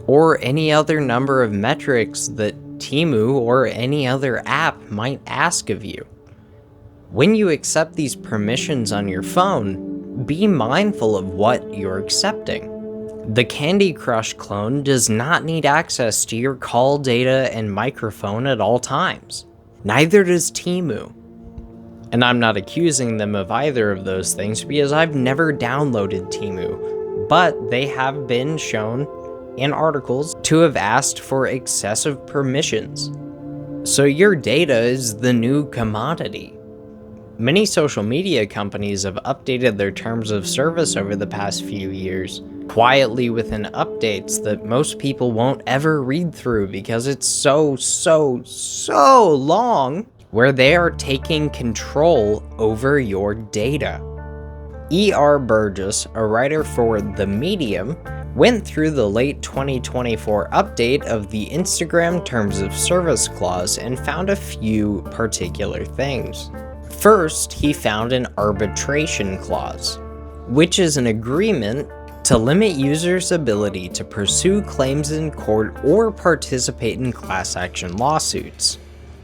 or any other number of metrics that TEMU or any other app might ask of you. When you accept these permissions on your phone, be mindful of what you're accepting. The Candy Crush clone does not need access to your call data and microphone at all times. Neither does TEMU. And I'm not accusing them of either of those things because I've never downloaded TEMU, but they have been shown in articles to have asked for excessive permissions. So your data is the new commodity. Many social media companies have updated their terms of service over the past few years, quietly within updates that most people won't ever read through because it's so long, where they are taking control over your data. E.R. Burgess, a writer for The Medium, went through the late 2024 update of the Instagram Terms of Service clause and found a few particular things. First, he found an arbitration clause, which is an agreement to limit users' ability to pursue claims in court or participate in class action lawsuits.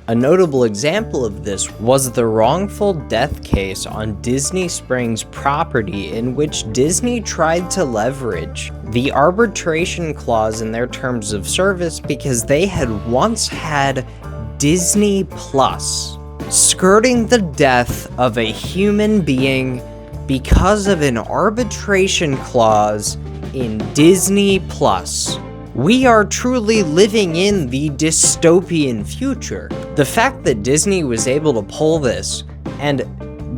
A notable example of this was the wrongful death case on Disney Springs property, in which Disney tried to leverage the arbitration clause in their terms of service because they had once had Disney Plus skirting the death of a human being because of an arbitration clause in Disney Plus. We are truly living in the dystopian future. The fact that Disney was able to pull this and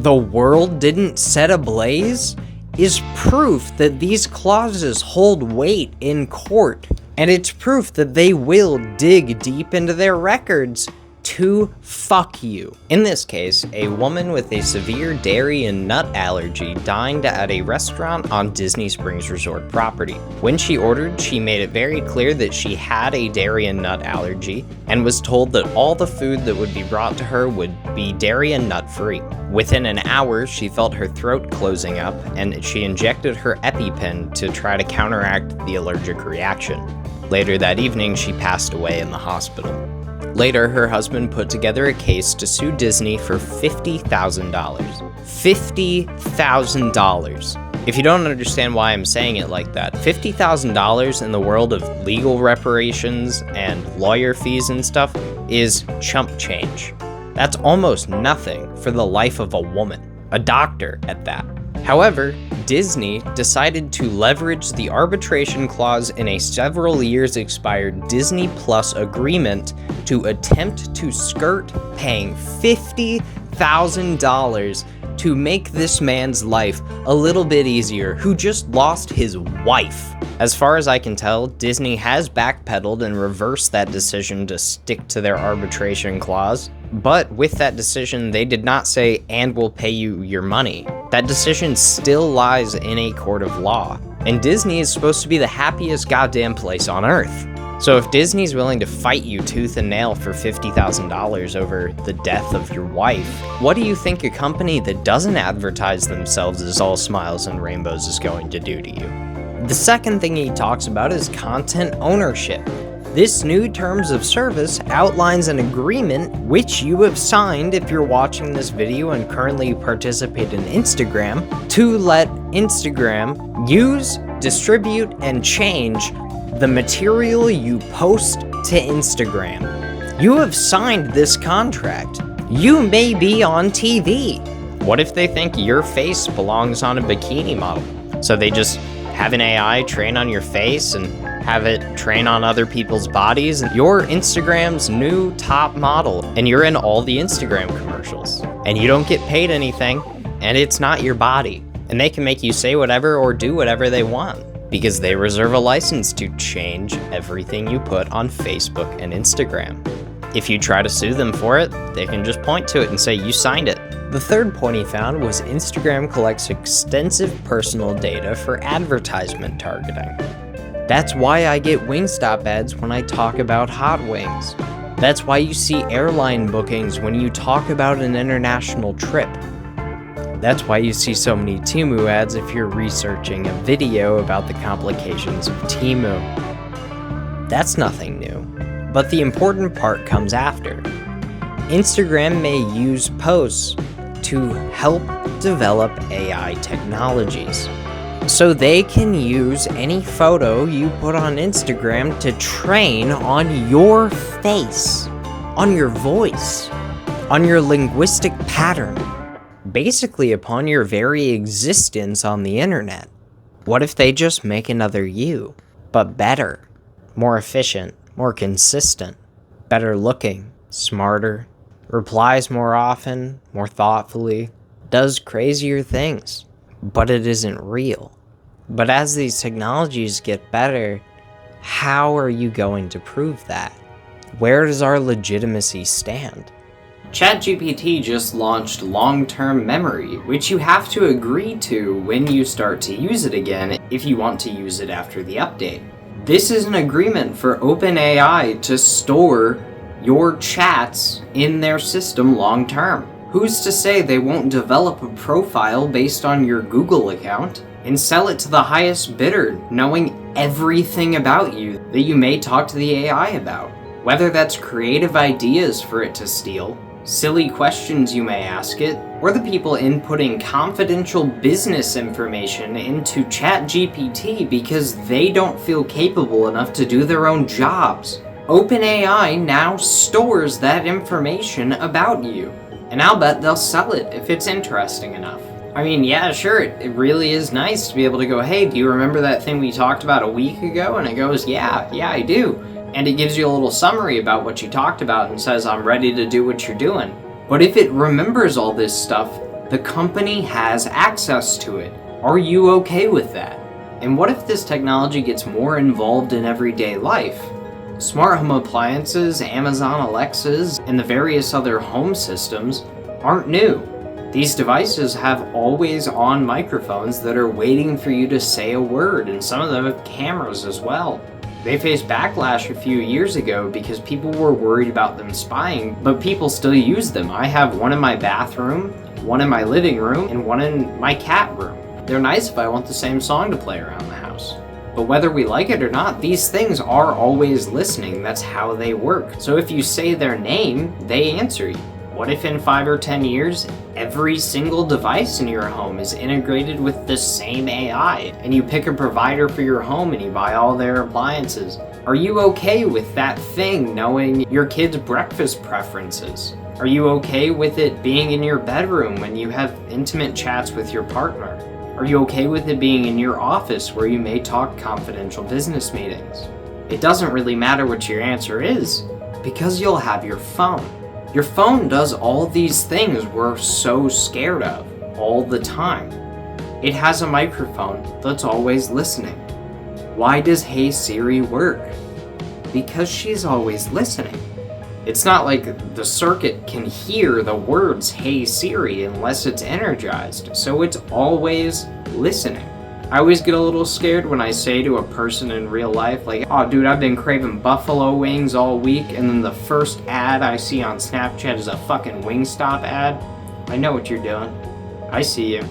the world didn't set ablaze is proof that these clauses hold weight in court, and it's proof that they will dig deep into their records to fuck you. In this case, a woman with a severe dairy and nut allergy dined at a restaurant on Disney Springs Resort property. When she ordered, she made it very clear that she had a dairy and nut allergy and was told that all the food that would be brought to her would be dairy and nut free. Within an hour, she felt her throat closing up and she injected her EpiPen to try to counteract the allergic reaction. Later that evening, she passed away in the hospital. Later, her husband put together a case to sue Disney for $50,000. $50,000. If you don't understand why I'm saying it like that, $50,000 in the world of legal reparations and lawyer fees and stuff is chump change. That's almost nothing for the life of a woman, a doctor at that. However, Disney decided to leverage the arbitration clause in a several years expired Disney Plus agreement to attempt to skirt paying $50,000 to make this man's life a little bit easier, who just lost his wife. As far as I can tell, Disney has backpedaled and reversed that decision to stick to their arbitration clause. But with that decision, they did not say, and we'll pay you your money. That decision still lies in a court of law. And Disney is supposed to be the happiest goddamn place on earth. So if Disney's willing to fight you tooth and nail for $50,000 over the death of your wife, what do you think a company that doesn't advertise themselves as all smiles and rainbows is going to do to you? The second thing he talks about is content ownership. This new terms of service outlines an agreement which you have signed if you're watching this video and currently participate in Instagram to let Instagram use, distribute, and change the material you post to Instagram. You have signed this contract. You may be on TV. What if they think your face belongs on a bikini model? So they just have an AI train on your face and have it train on other people's bodies, and you're Instagram's new top model, and you're in all the Instagram commercials, and you don't get paid anything, and it's not your body, and they can make you say whatever or do whatever they want, because they reserve a license to change everything you put on Facebook and Instagram. If you try to sue them for it, they can just point to it and say you signed it. The third point he found was Instagram collects extensive personal data for advertisement targeting. That's why I get Wingstop ads when I talk about hot wings. That's why you see airline bookings when you talk about an international trip. That's why you see so many TEMU ads if you're researching a video about the complications of TEMU. That's nothing new. But the important part comes after. Instagram may use posts to help develop AI technologies. So they can use any photo you put on Instagram to train on your face, on your voice, on your linguistic pattern, basically upon your very existence on the internet. What if they just make another you, but better, more efficient, more consistent, better looking, smarter, replies more often, more thoughtfully, does crazier things, but it isn't real. But as these technologies get better, how are you going to prove that? Where does our legitimacy stand? ChatGPT just launched long-term memory, which you have to agree to when you start to use it again if you want to use it after the update. This is an agreement for OpenAI to store your chats in their system long-term. Who's to say they won't develop a profile based on your Google account and sell it to the highest bidder, knowing everything about you that you may talk to the AI about? Whether that's creative ideas for it to steal, silly questions you may ask it, or the people inputting confidential business information into ChatGPT because they don't feel capable enough to do their own jobs. OpenAI now stores that information about you, and I'll bet they'll sell it if it's interesting enough. I mean, yeah, sure, it really is nice to be able to go, hey, do you remember that thing we talked about a week ago? And it goes, yeah, I do. And it gives you a little summary about what you talked about and says, I'm ready to do what you're doing. But if it remembers all this stuff, the company has access to it. Are you okay with that? And what if this technology gets more involved in everyday life? Smart home appliances, Amazon Alexas, and the various other home systems aren't new. These devices have always-on microphones that are waiting for you to say a word, and some of them have cameras as well. They faced backlash a few years ago because people were worried about them spying, but people still use them. I have one in my bathroom, one in my living room, and one in my cat room. They're nice if I want the same song to play around the house. But whether we like it or not, these things are always listening. That's how they work. So if you say their name, they answer you. What if in 5 or 10 years, every single device in your home is integrated with the same AI, and you pick a provider for your home and you buy all their appliances? Are you okay with that thing knowing your kid's breakfast preferences? Are you okay with it being in your bedroom when you have intimate chats with your partner? Are you okay with it being in your office where you may talk confidential business meetings? It doesn't really matter what your answer is, because you'll have your phone. Your phone does all these things we're so scared of all the time. It has a microphone that's always listening. Why does Hey Siri work? Because she's always listening. It's not like the circuit can hear the words Hey Siri unless it's energized, so it's always listening. I always get a little scared when I say to a person in real life, like, oh dude, I've been craving buffalo wings all week, and then the first ad I see on Snapchat is a fucking Wingstop ad. I know what you're doing. I see you.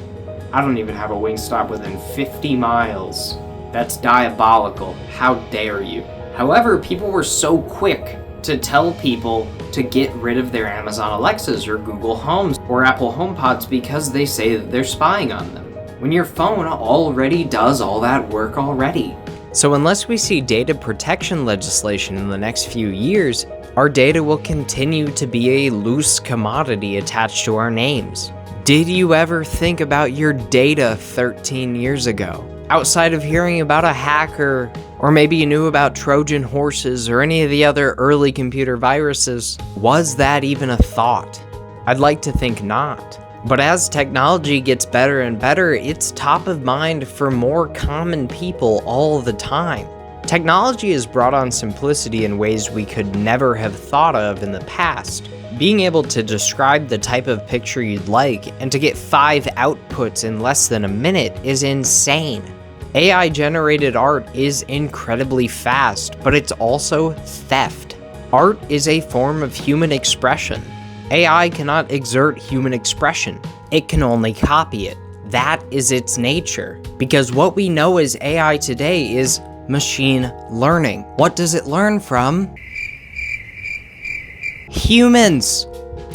I don't even have a Wingstop within 50 miles. That's diabolical. How dare you? However, people were so quick to tell people to get rid of their Amazon Alexas or Google Homes or Apple HomePods because they say that they're spying on them, when your phone already does all that work already. So unless we see data protection legislation in the next few years, our data will continue to be a loose commodity attached to our names. Did you ever think about your data 13 years ago? Outside of hearing about a hacker, or maybe you knew about Trojan horses or any of the other early computer viruses, was that even a thought? I'd like to think not. But as technology gets better and better, it's top of mind for more common people all the time. Technology has brought on simplicity in ways we could never have thought of in the past. Being able to describe the type of picture you'd like and to get 5 outputs in less than a minute is insane. AI-generated art is incredibly fast, but it's also theft. Art is a form of human expression. AI cannot exert human expression. It can only copy it. That is its nature. Because what we know as AI today is machine learning. What does it learn from? Humans.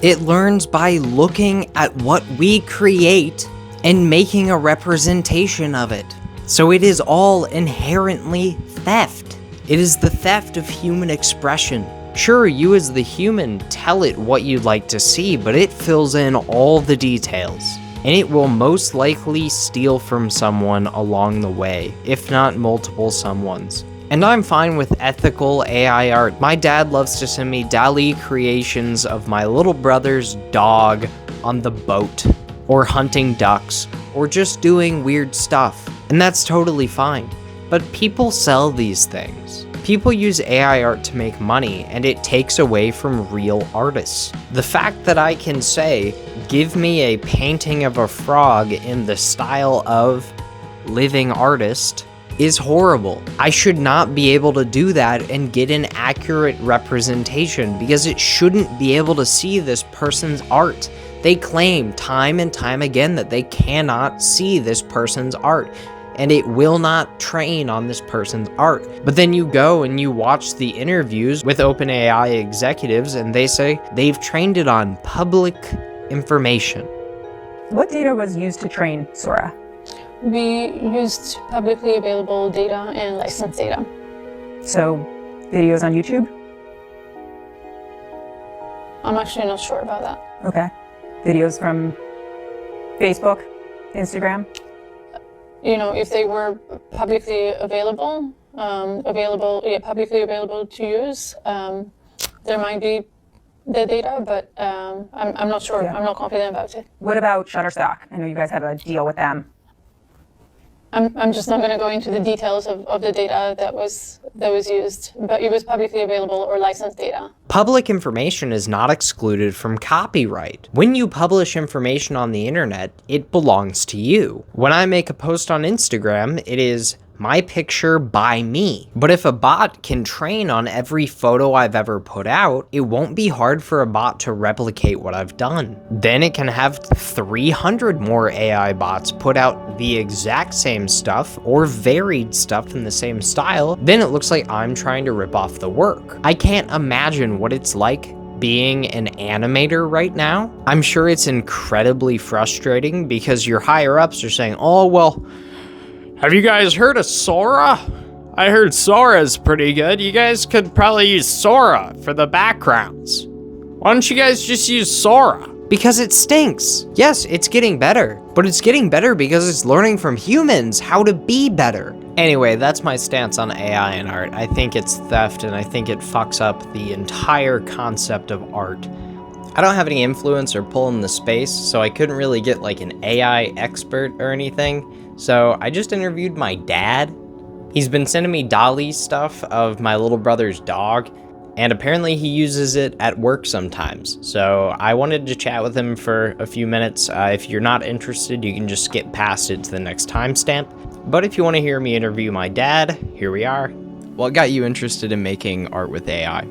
It learns by looking at what we create and making a representation of it. So it is all inherently theft. It is the theft of human expression. Sure, you as the human tell it what you'd like to see, but it fills in all the details. And it will most likely steal from someone along the way, if not multiple someones. And I'm fine with ethical AI art. My dad loves to send me DALL-E creations of my little brother's dog on the boat, or hunting ducks, or just doing weird stuff. And that's totally fine. But people sell these things. People use AI art to make money, and it takes away from real artists. The fact that I can say, give me a painting of a frog in the style of living artist is horrible. I should not be able to do that and get an accurate representation because it shouldn't be able to see this person's art. They claim time and time again that they cannot see this person's art, and it will not train on this person's art. But then you go and you watch the interviews with OpenAI executives and they say they've trained it on public information. What data was used to train Sora? We used publicly available data and licensed data. So, videos on YouTube? I'm actually not sure about that. Okay. Videos from Facebook, Instagram? You know, if they were publicly available, publicly available to use, there might be the data, but I'm not sure. Yeah. I'm not confident about it. What about Shutterstock? I know you guys have a deal with them. I'm just not going to go into the details of the data that was used, but it was publicly available or licensed data. Public information is not excluded from copyright. When you publish information on the internet, it belongs to you. When I make a post on Instagram, it is my picture by me. But if a bot can train on every photo I've ever put out, it won't be hard for a bot to replicate what I've done. Then it can have 300 more AI bots put out the exact same stuff or varied stuff in the same style. Then it looks like I'm trying to rip off the work. I can't imagine what it's like being an animator right now. I'm sure it's incredibly frustrating because your higher ups are saying, oh, well, have you guys heard of Sora? I heard Sora's pretty good. You guys could probably use Sora for the backgrounds. Why don't you guys just use Sora? Because it stinks. Yes, it's getting better, but it's getting better because it's learning from humans how to be better. Anyway, that's my stance on AI and art. I think it's theft, and I think it fucks up the entire concept of art. I don't have any influence or pull in the space, so I couldn't really get like an AI expert or anything. So I just interviewed my dad. He's been sending me Dolly stuff of my little brother's dog, and apparently he uses it at work sometimes. So I wanted to chat with him for a few minutes. If you're not interested, you can just skip past it to the next timestamp. But if you want to hear me interview my dad, here we are. What got you interested in making art with AI?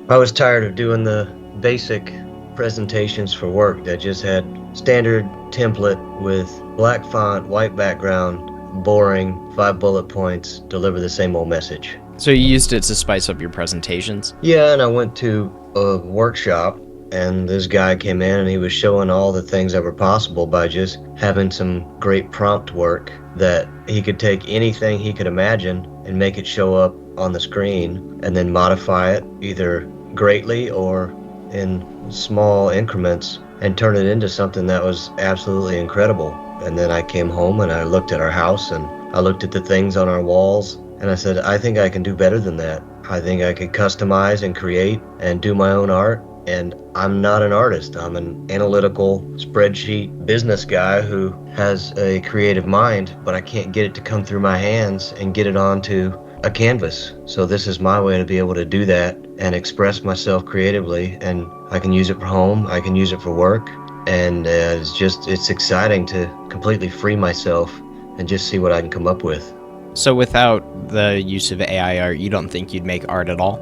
I was tired of doing the basic presentations for work that just had standard template with black font, white background, boring, 5 bullet points, deliver the same old message. So you used it to spice up your presentations? Yeah, and I went to a workshop, and this guy came in and he was showing all the things that were possible by just having some great prompt work that he could take anything he could imagine and make it show up on the screen and then modify it either greatly or in small increments and turn it into something that was absolutely incredible. And then I came home and I looked at our house and I looked at the things on our walls and I said, I think I can do better than that. I think I could customize and create and do my own art. And I'm not an artist. I'm an analytical spreadsheet business guy who has a creative mind, but I can't get it to come through my hands and get it onto a canvas. So this is my way to be able to do that and express myself creatively. And I can use it for home. I can use it for work. And it's exciting to completely free myself and just see what I can come up with. So without the use of AI art, you don't think you'd make art at all?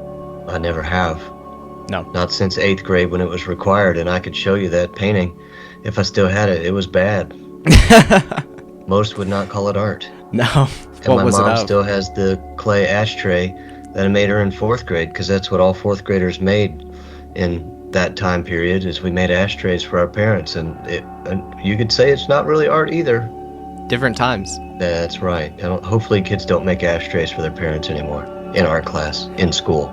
I never have. No. Not since 8th grade when it was required, and I could show you that painting. If I still had it, it was bad. Most would not call it art. No. And my mom still has the clay ashtray that I made her in 4th grade, because that's what all 4th graders made in that time period, is we made ashtrays for our parents, and you could say it's not really art either. Different times. That's right. Hopefully kids don't make ashtrays for their parents anymore in art class, in school.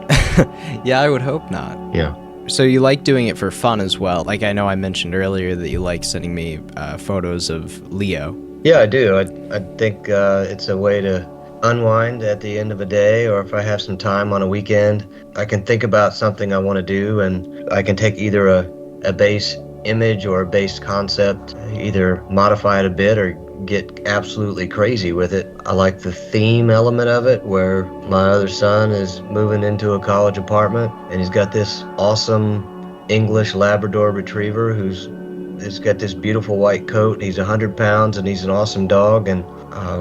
Yeah, I would hope not. Yeah. So you like doing it for fun as well. Like I know I mentioned earlier that you like sending me photos of Leo. Yeah, I do. I think it's a way to unwind at the end of a day, or if I have some time on a weekend, I can think about something I want to do, and I can take either a base image or a base concept, either modify it a bit or get absolutely crazy with it. I like the theme element of it, where my other son is moving into a college apartment and he's got this awesome English Labrador Retriever he's got this beautiful white coat. He's 100 pounds and he's an awesome dog, and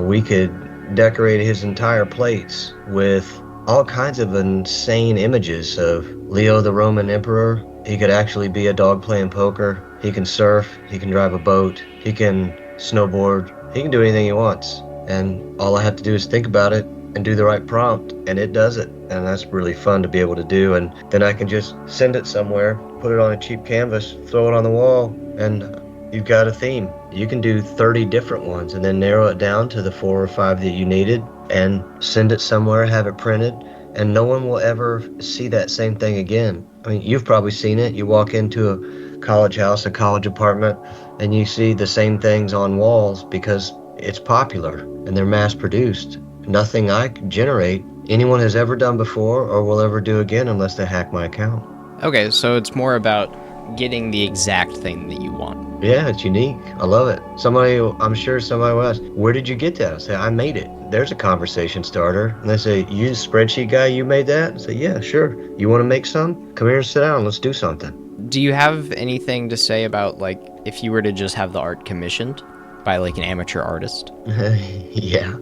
we could decorate his entire plates with all kinds of insane images of Leo the Roman Emperor. He could actually be a dog playing poker. He can surf, he can drive a boat, he can snowboard, he can do anything he wants. And all I have to do is think about it and do the right prompt, and it does it. And that's really fun to be able to do. And then I can just send it somewhere, put it on a cheap canvas, throw it on the wall, and you've got a theme. You can do 30 different ones and then narrow it down to the 4 or 5 that you needed and send it somewhere, have it printed, and no one will ever see that same thing again. I mean, you've probably seen it. You walk into a college house, a college apartment, and you see the same things on walls because it's popular and they're mass produced. Nothing I generate anyone has ever done before or will ever do again unless they hack my account. Okay, so it's more about getting the exact thing that you want. Yeah, it's unique. I love it. I'm sure somebody will ask, where did you get that? I say, I made it. There's a conversation starter. And they say, you the spreadsheet guy, you made that? I say, yeah, sure. You want to make some? Come here and sit down. Let's do something. Do you have anything to say about, like, if you were to just have the art commissioned by, like, an amateur artist? Yeah.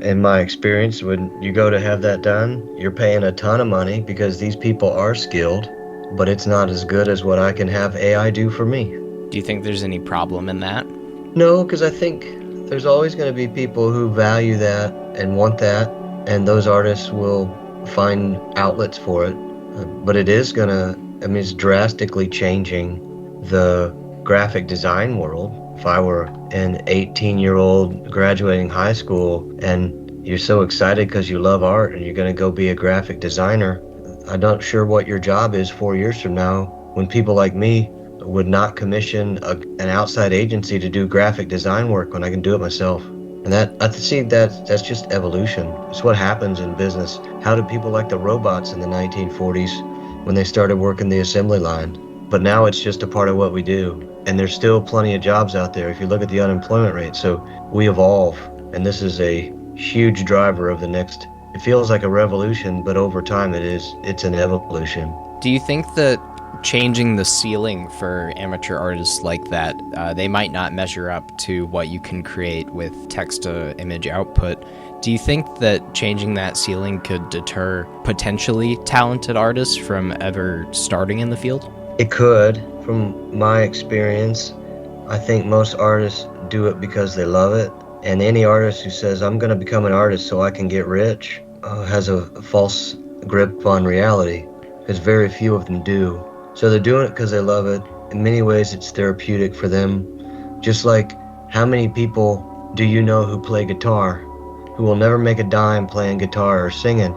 In my experience, when you go to have that done, you're paying a ton of money because these people are skilled, but it's not as good as what I can have AI do for me. Do you think there's any problem in that? No, because I think there's always going to be people who value that and want that, and those artists will find outlets for it. But it is going to I mean, it's drastically changing the graphic design world. If I were an 18-year-old graduating high school and you're so excited because you love art and you're going to go be a graphic designer, I'm not sure what your job is 4 years from now when people like me would not commission an outside agency to do graphic design work when I can do it myself. And that's just evolution. It's what happens in business. How did people like the robots in the 1940s when they started working the assembly line? But now it's just a part of what we do. And there's still plenty of jobs out there if you look at the unemployment rate. So we evolve, and this is a huge driver of the next. It feels like a revolution, but over time it's an evolution. Do you think that changing the ceiling for amateur artists like that, they might not measure up to what you can create with text-to-image output? Do you think that changing that ceiling could deter potentially talented artists from ever starting in the field? It could. From my experience, I think most artists do it because they love it. And any artist who says, I'm going to become an artist so I can get rich, has a false grip on reality, because very few of them do. So they're doing it because they love it. In many ways, it's therapeutic for them. Just like, how many people do you know who play guitar, who will never make a dime playing guitar or singing?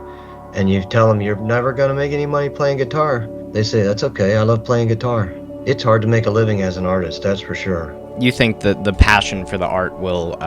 And you tell them you're never going to make any money playing guitar. They say, that's okay, I love playing guitar. It's hard to make a living as an artist, that's for sure. You think that the passion for the art will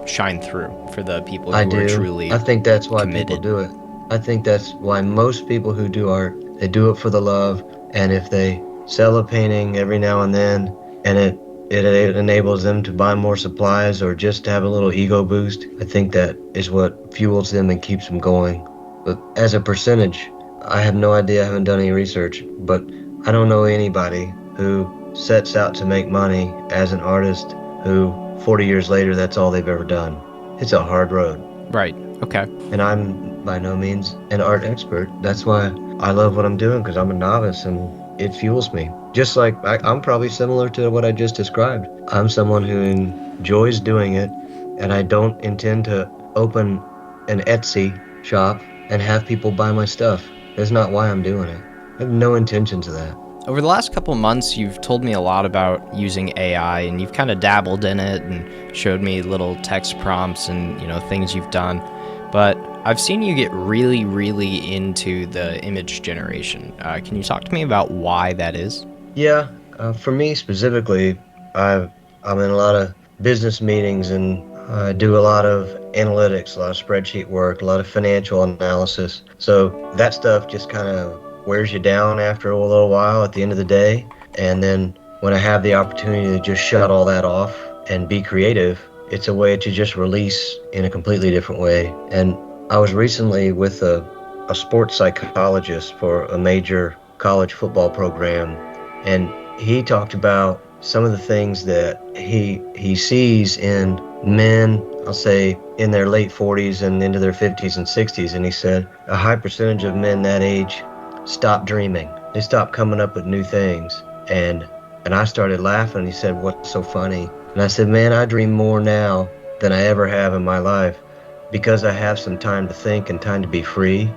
shine through for the people who are truly I think that's why committed. People do it. I think that's why most people who do art, they do it for the love. And if they sell a painting every now and then, and it enables them to buy more supplies or just to have a little ego boost, I think that is what fuels them and keeps them going. But as a percentage, I have no idea, I haven't done any research, but I don't know anybody who sets out to make money as an artist who 40 years later that's all they've ever done. It's a hard road. Right, okay. And I'm by no means an art expert. That's why I love what I'm doing, because I'm a novice and it fuels me. Just like I'm probably similar to what I just described. I'm someone who enjoys doing it, and I don't intend to open an Etsy shop and have people buy my stuff. That's not why I'm doing it. I have no intentions of that. Over the last couple months, you've told me a lot about using AI, and you've kind of dabbled in it and showed me little text prompts and, things you've done. But I've seen you get really, really into the image generation. Can you talk to me about why that is? Yeah, for me specifically, I'm in a lot of business meetings and I do a lot of analytics, a lot of spreadsheet work, a lot of financial analysis. So that stuff just kind of wears you down after a little while at the end of the day. And then when I have the opportunity to just shut all that off and be creative, it's a way to just release in a completely different way. And I was recently with a sports psychologist for a major college football program, and he talked about some of the things that he sees in men, I'll say in their late 40s and into their 50s and 60s. And he said a high percentage of men that age stop dreaming. They stop coming up with new things. And I started laughing. He said, what's so funny? And I said, man, I dream more now than I ever have in my life because I have some time to think and time to be free.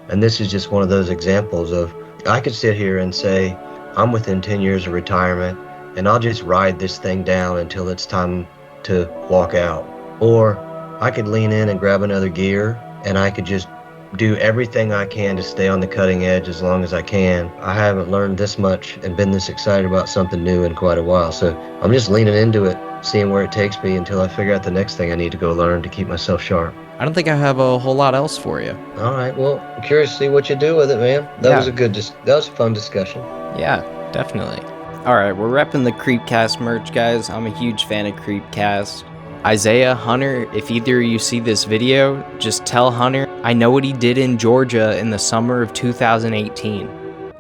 And this is just one of those examples of, I could sit here and say, I'm within 10 years of retirement and I'll just ride this thing down until it's time to walk out. Or I could lean in and grab another gear and I could just do everything I can to stay on the cutting edge as long as I can. I haven't learned this much and been this excited about something new in quite a while. So I'm just leaning into it, seeing where it takes me until I figure out the next thing I need to go learn to keep myself sharp. I don't think I have a whole lot else for you. All right, well, I'm curious to see what you do with it, man. That was a fun discussion. Yeah, definitely. All right, we're repping the Creepcast merch, guys. I'm a huge fan of Creepcast. Isaiah, Hunter, if either of you see this video, just tell Hunter I know what he did in Georgia in the summer of 2018.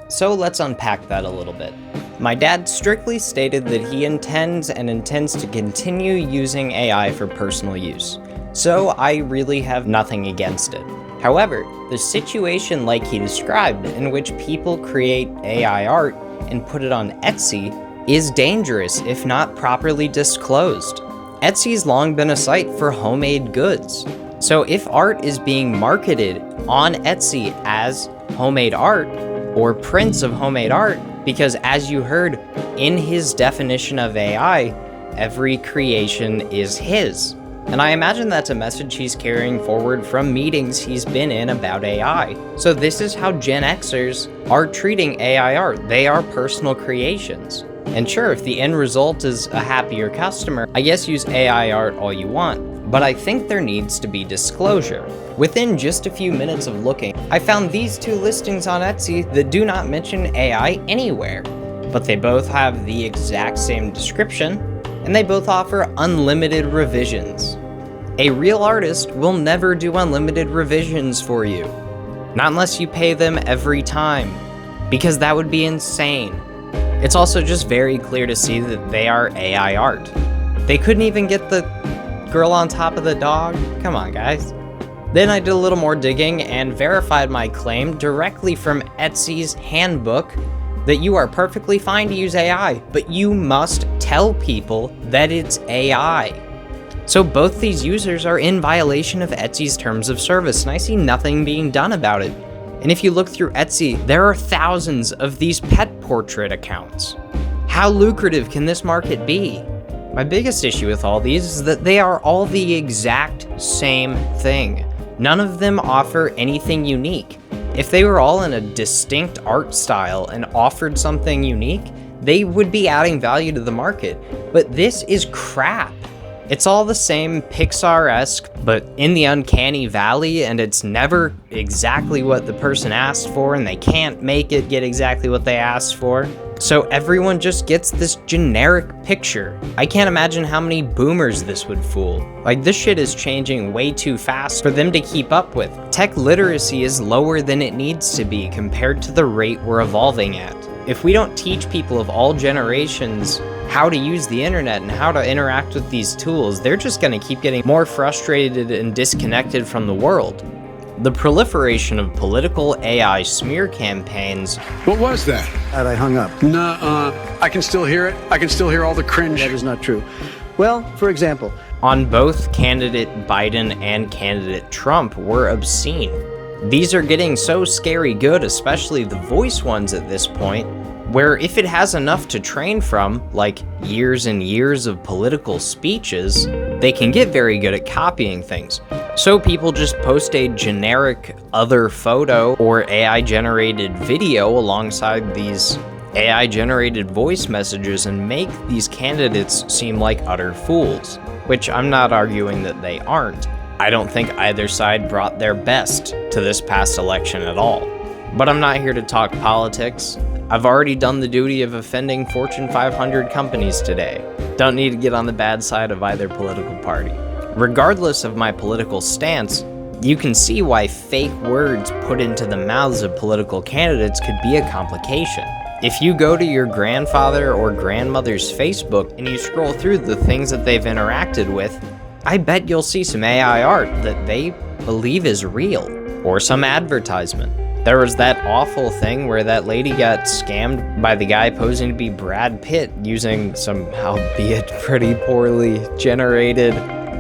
So let's unpack that a little bit. My dad strictly stated that he intends to continue using AI for personal use. So I really have nothing against it. However, the situation like he described, in which people create AI art and put it on Etsy, is dangerous if not properly disclosed. Etsy's long been a site for homemade goods. So if art is being marketed on Etsy as homemade art, or prints of homemade art, Because as you heard, in his definition of AI, every creation is his. And I imagine that's a message he's carrying forward from meetings he's been in about AI. So this is how Gen Xers are treating AI art. They are personal creations. And sure, if the end result is a happier customer, I guess use AI art all you want. But I think there needs to be disclosure. Within just a few minutes of looking, I found these two listings on Etsy that do not mention AI anywhere. But they both have the exact same description, and they both offer unlimited revisions. A real artist will never do unlimited revisions for you. Not unless you pay them every time, because that would be insane. It's also just very clear to see that they are AI art. They couldn't even get the girl on top of the dog. Come on, guys. Then I did a little more digging and verified my claim directly from Etsy's handbook that you are perfectly fine to use AI, but you must tell people that it's AI. So both these users are in violation of Etsy's terms of service, and I see nothing being done about it. And if you look through Etsy, there are thousands of these pet portrait accounts. How lucrative can this market be? My biggest issue with all these is that they are all the exact same thing. None of them offer anything unique. If they were all in a distinct art style and offered something unique, they would be adding value to the market. But this is crap. It's all the same Pixar-esque, but in the uncanny valley, and it's never exactly what the person asked for, and they can't make it get exactly what they asked for. So everyone just gets this generic picture. I can't imagine how many boomers this would fool. Like, this shit is changing way too fast for them to keep up with. Tech literacy is lower than it needs to be compared to the rate we're evolving at. If we don't teach people of all generations how to use the internet and how to interact with these tools, they're just going to keep getting more frustrated and disconnected from the world. The proliferation of political AI smear campaigns. What was that? And I hung up. Nuh-uh. I can still hear it. I can still hear all the cringe. That is not true. Well, for example, On both candidate Biden and candidate Trump were obscene. These are getting so scary good, especially the voice ones at this point, where if it has enough to train from, like years and years of political speeches, they can get very good at copying things. So people just post a generic other photo or AI-generated video alongside these AI-generated voice messages and make these candidates seem like utter fools, which I'm not arguing that they aren't. I don't think either side brought their best to this past election at all. But I'm not here to talk politics. I've already done the duty of offending Fortune 500 companies today. Don't need to get on the bad side of either political party. Regardless of my political stance, you can see why fake words put into the mouths of political candidates could be a complication. If you go to your grandfather or grandmother's Facebook and you scroll through the things that they've interacted with, I bet you'll see some AI art that they believe is real, or some advertisement. There was that awful thing where that lady got scammed by the guy posing to be Brad Pitt using some, albeit pretty poorly generated,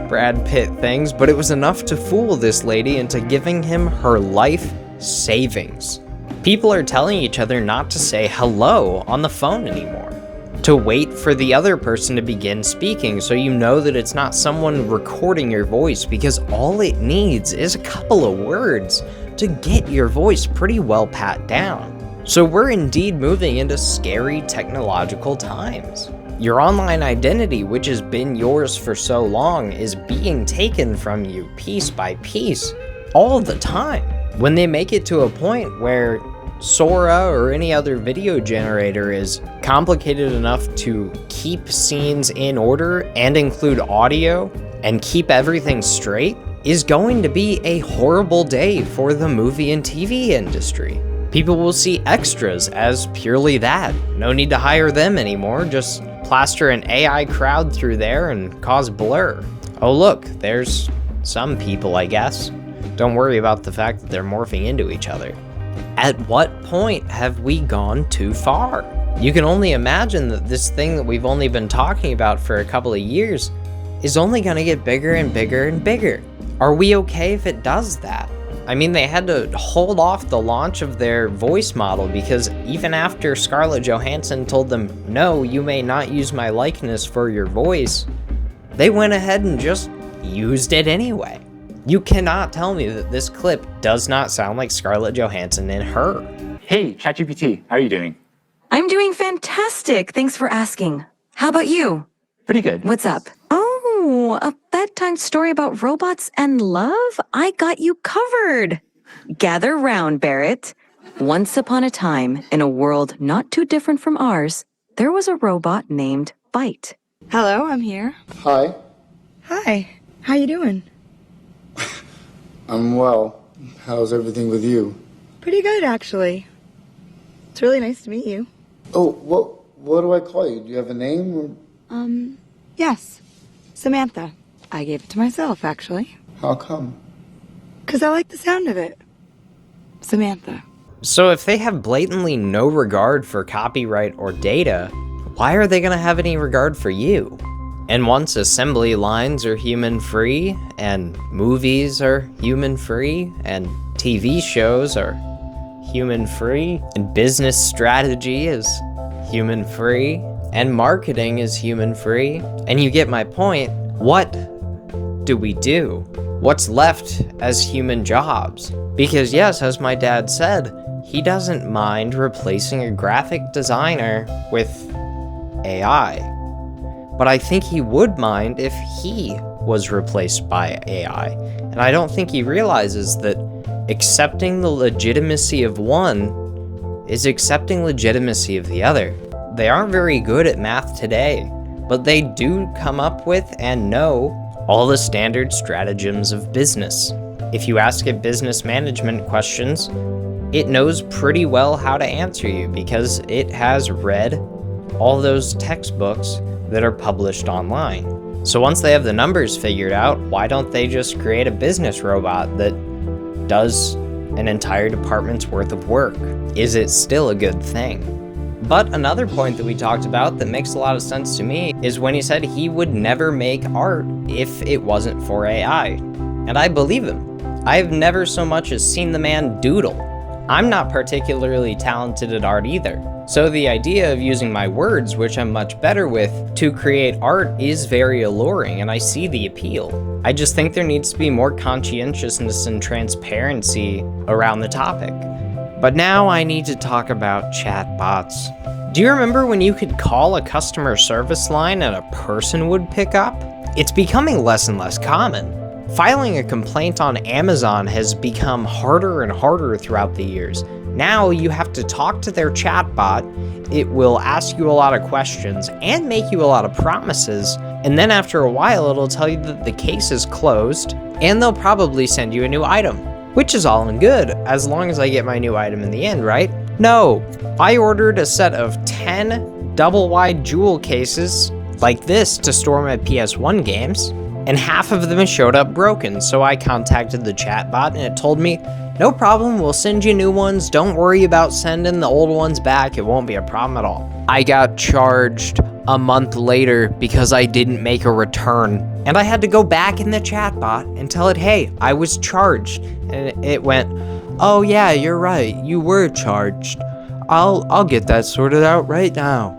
Brad Pitt things, but it was enough to fool this lady into giving him her life savings. People are telling each other not to say hello on the phone anymore, to wait for the other person to begin speaking so you know that it's not someone recording your voice, because all it needs is a couple of words to get your voice pretty well pat down. So we're indeed moving into scary technological times. Your online identity, which has been yours for so long, is being taken from you piece by piece all the time. When they make it to a point where Sora or any other video generator is complicated enough to keep scenes in order and include audio and keep everything straight, is going to be a horrible day for the movie and TV industry. People will see extras as purely that. No need to hire them anymore, just plaster an AI crowd through there and cause blur. Oh look, there's some people, I guess. Don't worry about the fact that they're morphing into each other. At what point have we gone too far? You can only imagine that this thing that we've only been talking about for a couple of years is only going to get bigger and bigger and bigger. Are we okay if it does that? I mean, they had to hold off the launch of their voice model because even after Scarlett Johansson told them, no, you may not use my likeness for your voice, they went ahead and just used it anyway. You cannot tell me that this clip does not sound like Scarlett Johansson in Her. Hey, ChatGPT, how are you doing? I'm doing fantastic. Thanks for asking. How about you? Pretty good. What's up? Oh, a bedtime story about robots and love? I got you covered. Gather round, Barrett. Once upon a time, in a world not too different from ours, there was a robot named Bite. Hello, I'm here. Hi. Hi. How you doing? I'm well. How's everything with you? Pretty good, actually. It's really nice to meet you. Oh, what do I call you? Do you have a name? Yes. Samantha. I gave it to myself, actually. How come? 'Cause I like the sound of it. Samantha. So if they have blatantly no regard for copyright or data, why are they going to have any regard for you? And once assembly lines are human-free, and movies are human-free, and TV shows are human-free, and business strategy is human-free, and marketing is human-free, and you get my point, what do we do? What's left as human jobs? Because yes, as my dad said, he doesn't mind replacing a graphic designer with AI. But I think he would mind if he was replaced by AI. And I don't think he realizes that accepting the legitimacy of one is accepting legitimacy of the other. They aren't very good at math today, but they do come up with and know all the standard stratagems of business. If you ask it business management questions, it knows pretty well how to answer you because it has read all those textbooks that are published online. So once they have the numbers figured out, why don't they just create a business robot that does an entire department's worth of work? Is it still a good thing? But another point that we talked about that makes a lot of sense to me is when he said he would never make art if it wasn't for AI. And I believe him. I've never so much as seen the man doodle. I'm not particularly talented at art either. So the idea of using my words, which I'm much better with, to create art is very alluring, and I see the appeal. I just think there needs to be more conscientiousness and transparency around the topic. But now I need to talk about chatbots. Do you remember when you could call a customer service line and a person would pick up? It's becoming less and less common. Filing a complaint on Amazon has become harder and harder throughout the years. Now you have to talk to their chatbot, it will ask you a lot of questions and make you a lot of promises, and then after a while it'll tell you that the case is closed, and they'll probably send you a new item. Which is all and good, as long as I get my new item in the end, right? No, I ordered a set of 10 double-wide jewel cases like this to store my PS1 games, and half of them showed up broken, so I contacted the chatbot and it told me, no problem, we'll send you new ones, don't worry about sending the old ones back, it won't be a problem at all. I got charged a month later because I didn't make a return, and I had to go back in the chatbot and tell it, hey, I was charged, and it went, oh yeah, you're right, you were charged. I'll get that sorted out right now.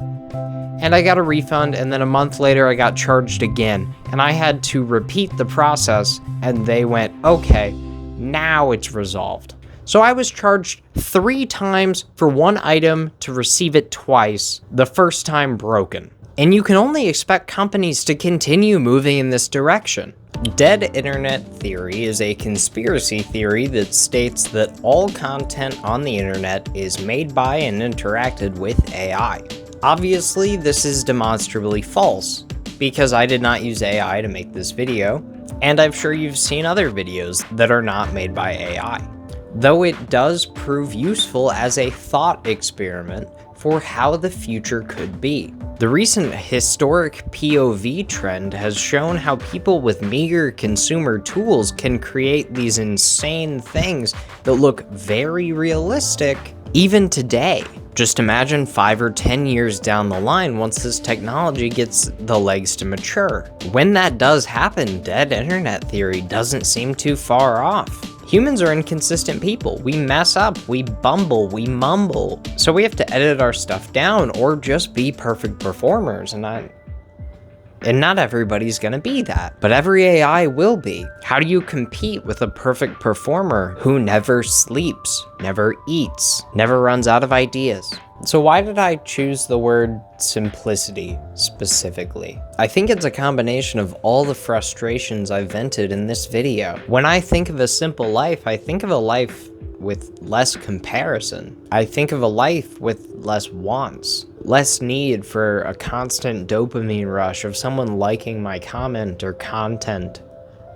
And I got a refund, and then a month later I got charged again, and I had to repeat the process, and they went, okay, now it's resolved. So I was charged 3 times for one item to receive it twice, the first time broken. And you can only expect companies to continue moving in this direction. Dead internet theory is a conspiracy theory that states that all content on the internet is made by and interacted with AI. Obviously, this is demonstrably false, because I did not use AI to make this video, and I'm sure you've seen other videos that are not made by AI. Though it does prove useful as a thought experiment for how the future could be. The recent historic POV trend has shown how people with meager consumer tools can create these insane things that look very realistic even today. Just imagine 5 or 10 years down the line once this technology gets the legs to mature. When that does happen, dead internet theory doesn't seem too far off. Humans are inconsistent people. We mess up, we bumble, we mumble. So we have to edit our stuff down or just be perfect performers, and not everybody's gonna be that, but every AI will be. How do you compete with a perfect performer who never sleeps, never eats, never runs out of ideas? So why did I choose the word simplicity specifically? I think it's a combination of all the frustrations I've vented in this video. When I think of a simple life, I think of a life with less comparison. I think of a life with less wants, less need for a constant dopamine rush of someone liking my comment or content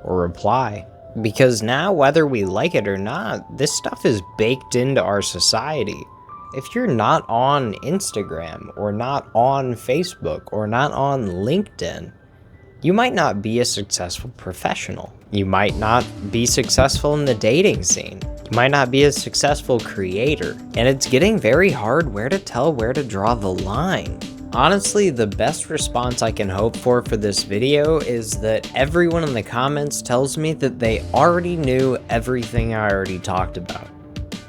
or reply. Because now, whether we like it or not, this stuff is baked into our society. If you're not on Instagram or not on Facebook or not on LinkedIn, you might not be a successful professional. You might not be successful in the dating scene. You might not be a successful creator. And it's getting very hard where to tell where to draw the line. Honestly, the best response I can hope for this video is that everyone in the comments tells me that they already knew everything I already talked about.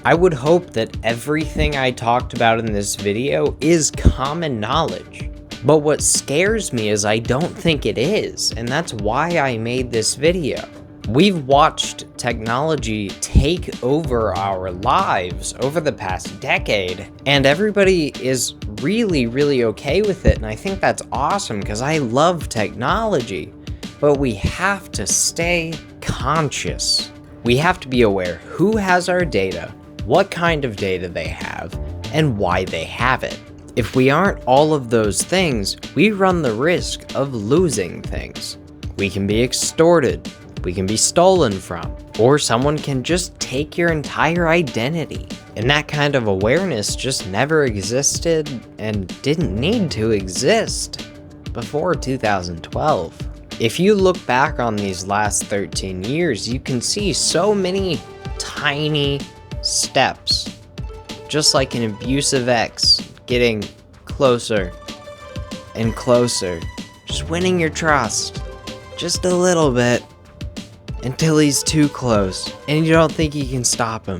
I would hope that everything I talked about in this video is common knowledge. But what scares me is I don't think it is, and that's why I made this video. We've watched technology take over our lives over the past decade, and everybody is really, really okay with it, and I think that's awesome because I love technology. But we have to stay conscious. We have to be aware who has our data, what kind of data they have, and why they have it. If we aren't all of those things, we run the risk of losing things. We can be extorted, we can be stolen from, or someone can just take your entire identity. And that kind of awareness just never existed and didn't need to exist before 2012. If you look back on these last 13 years, you can see so many tiny steps, just like an abusive ex getting closer and closer, just winning your trust just a little bit until he's too close and you don't think you can stop him,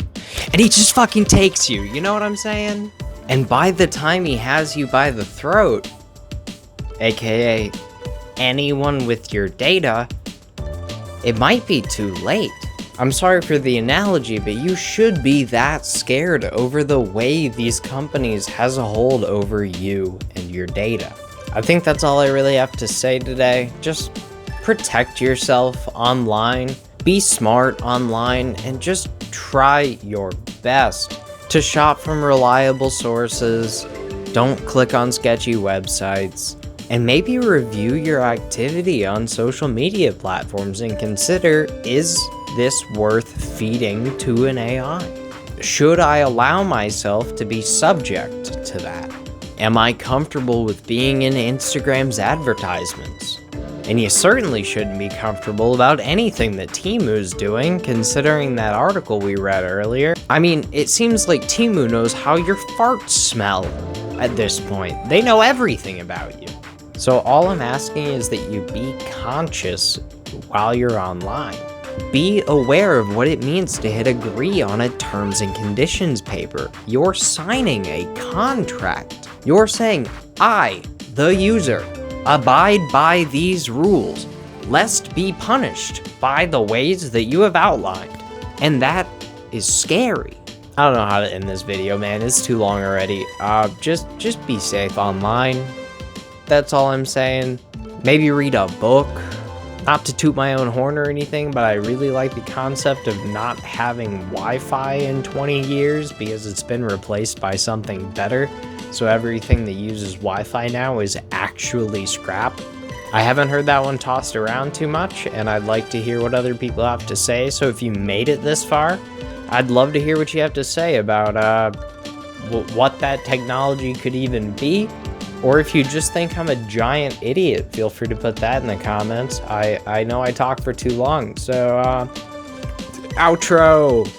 and he just fucking takes you, you know what I'm saying? And by the time he has you by the throat, aka anyone with your data, it might be too late. I'm sorry for the analogy, but you should be that scared over the way these companies has a hold over you and your data. I think that's all I really have to say today. Just protect yourself online, be smart online, and just try your best to shop from reliable sources. Don't click on sketchy websites, and maybe review your activity on social media platforms and consider, is this worth feeding to an AI? Should I allow myself to be subject to that? Am I comfortable with being in Instagram's advertisements? And you certainly shouldn't be comfortable about anything that TEMU's doing, considering that article we read earlier. I mean, it seems like TEMU knows how your farts smell at this point. They know everything about you. So all I'm asking is that you be conscious while you're online. Be aware of what it means to hit agree on a terms and conditions paper. You're signing a contract. You're saying, I, the user, abide by these rules, lest be punished by the ways that you have outlined. And that is scary. I don't know how to end this video, man. It's too long already. Just be safe online. That's all I'm saying. Maybe read a book. Not to toot my own horn or anything, but I really like the concept of not having Wi-Fi in 20 years because it's been replaced by something better. So everything that uses Wi-Fi now is actually scrap. I haven't heard that one tossed around too much, and I'd like to hear what other people have to say. So if you made it this far, I'd love to hear what you have to say about what that technology could even be. Or if you just think I'm a giant idiot, feel free to put that in the comments. I know I talk for too long, so outro.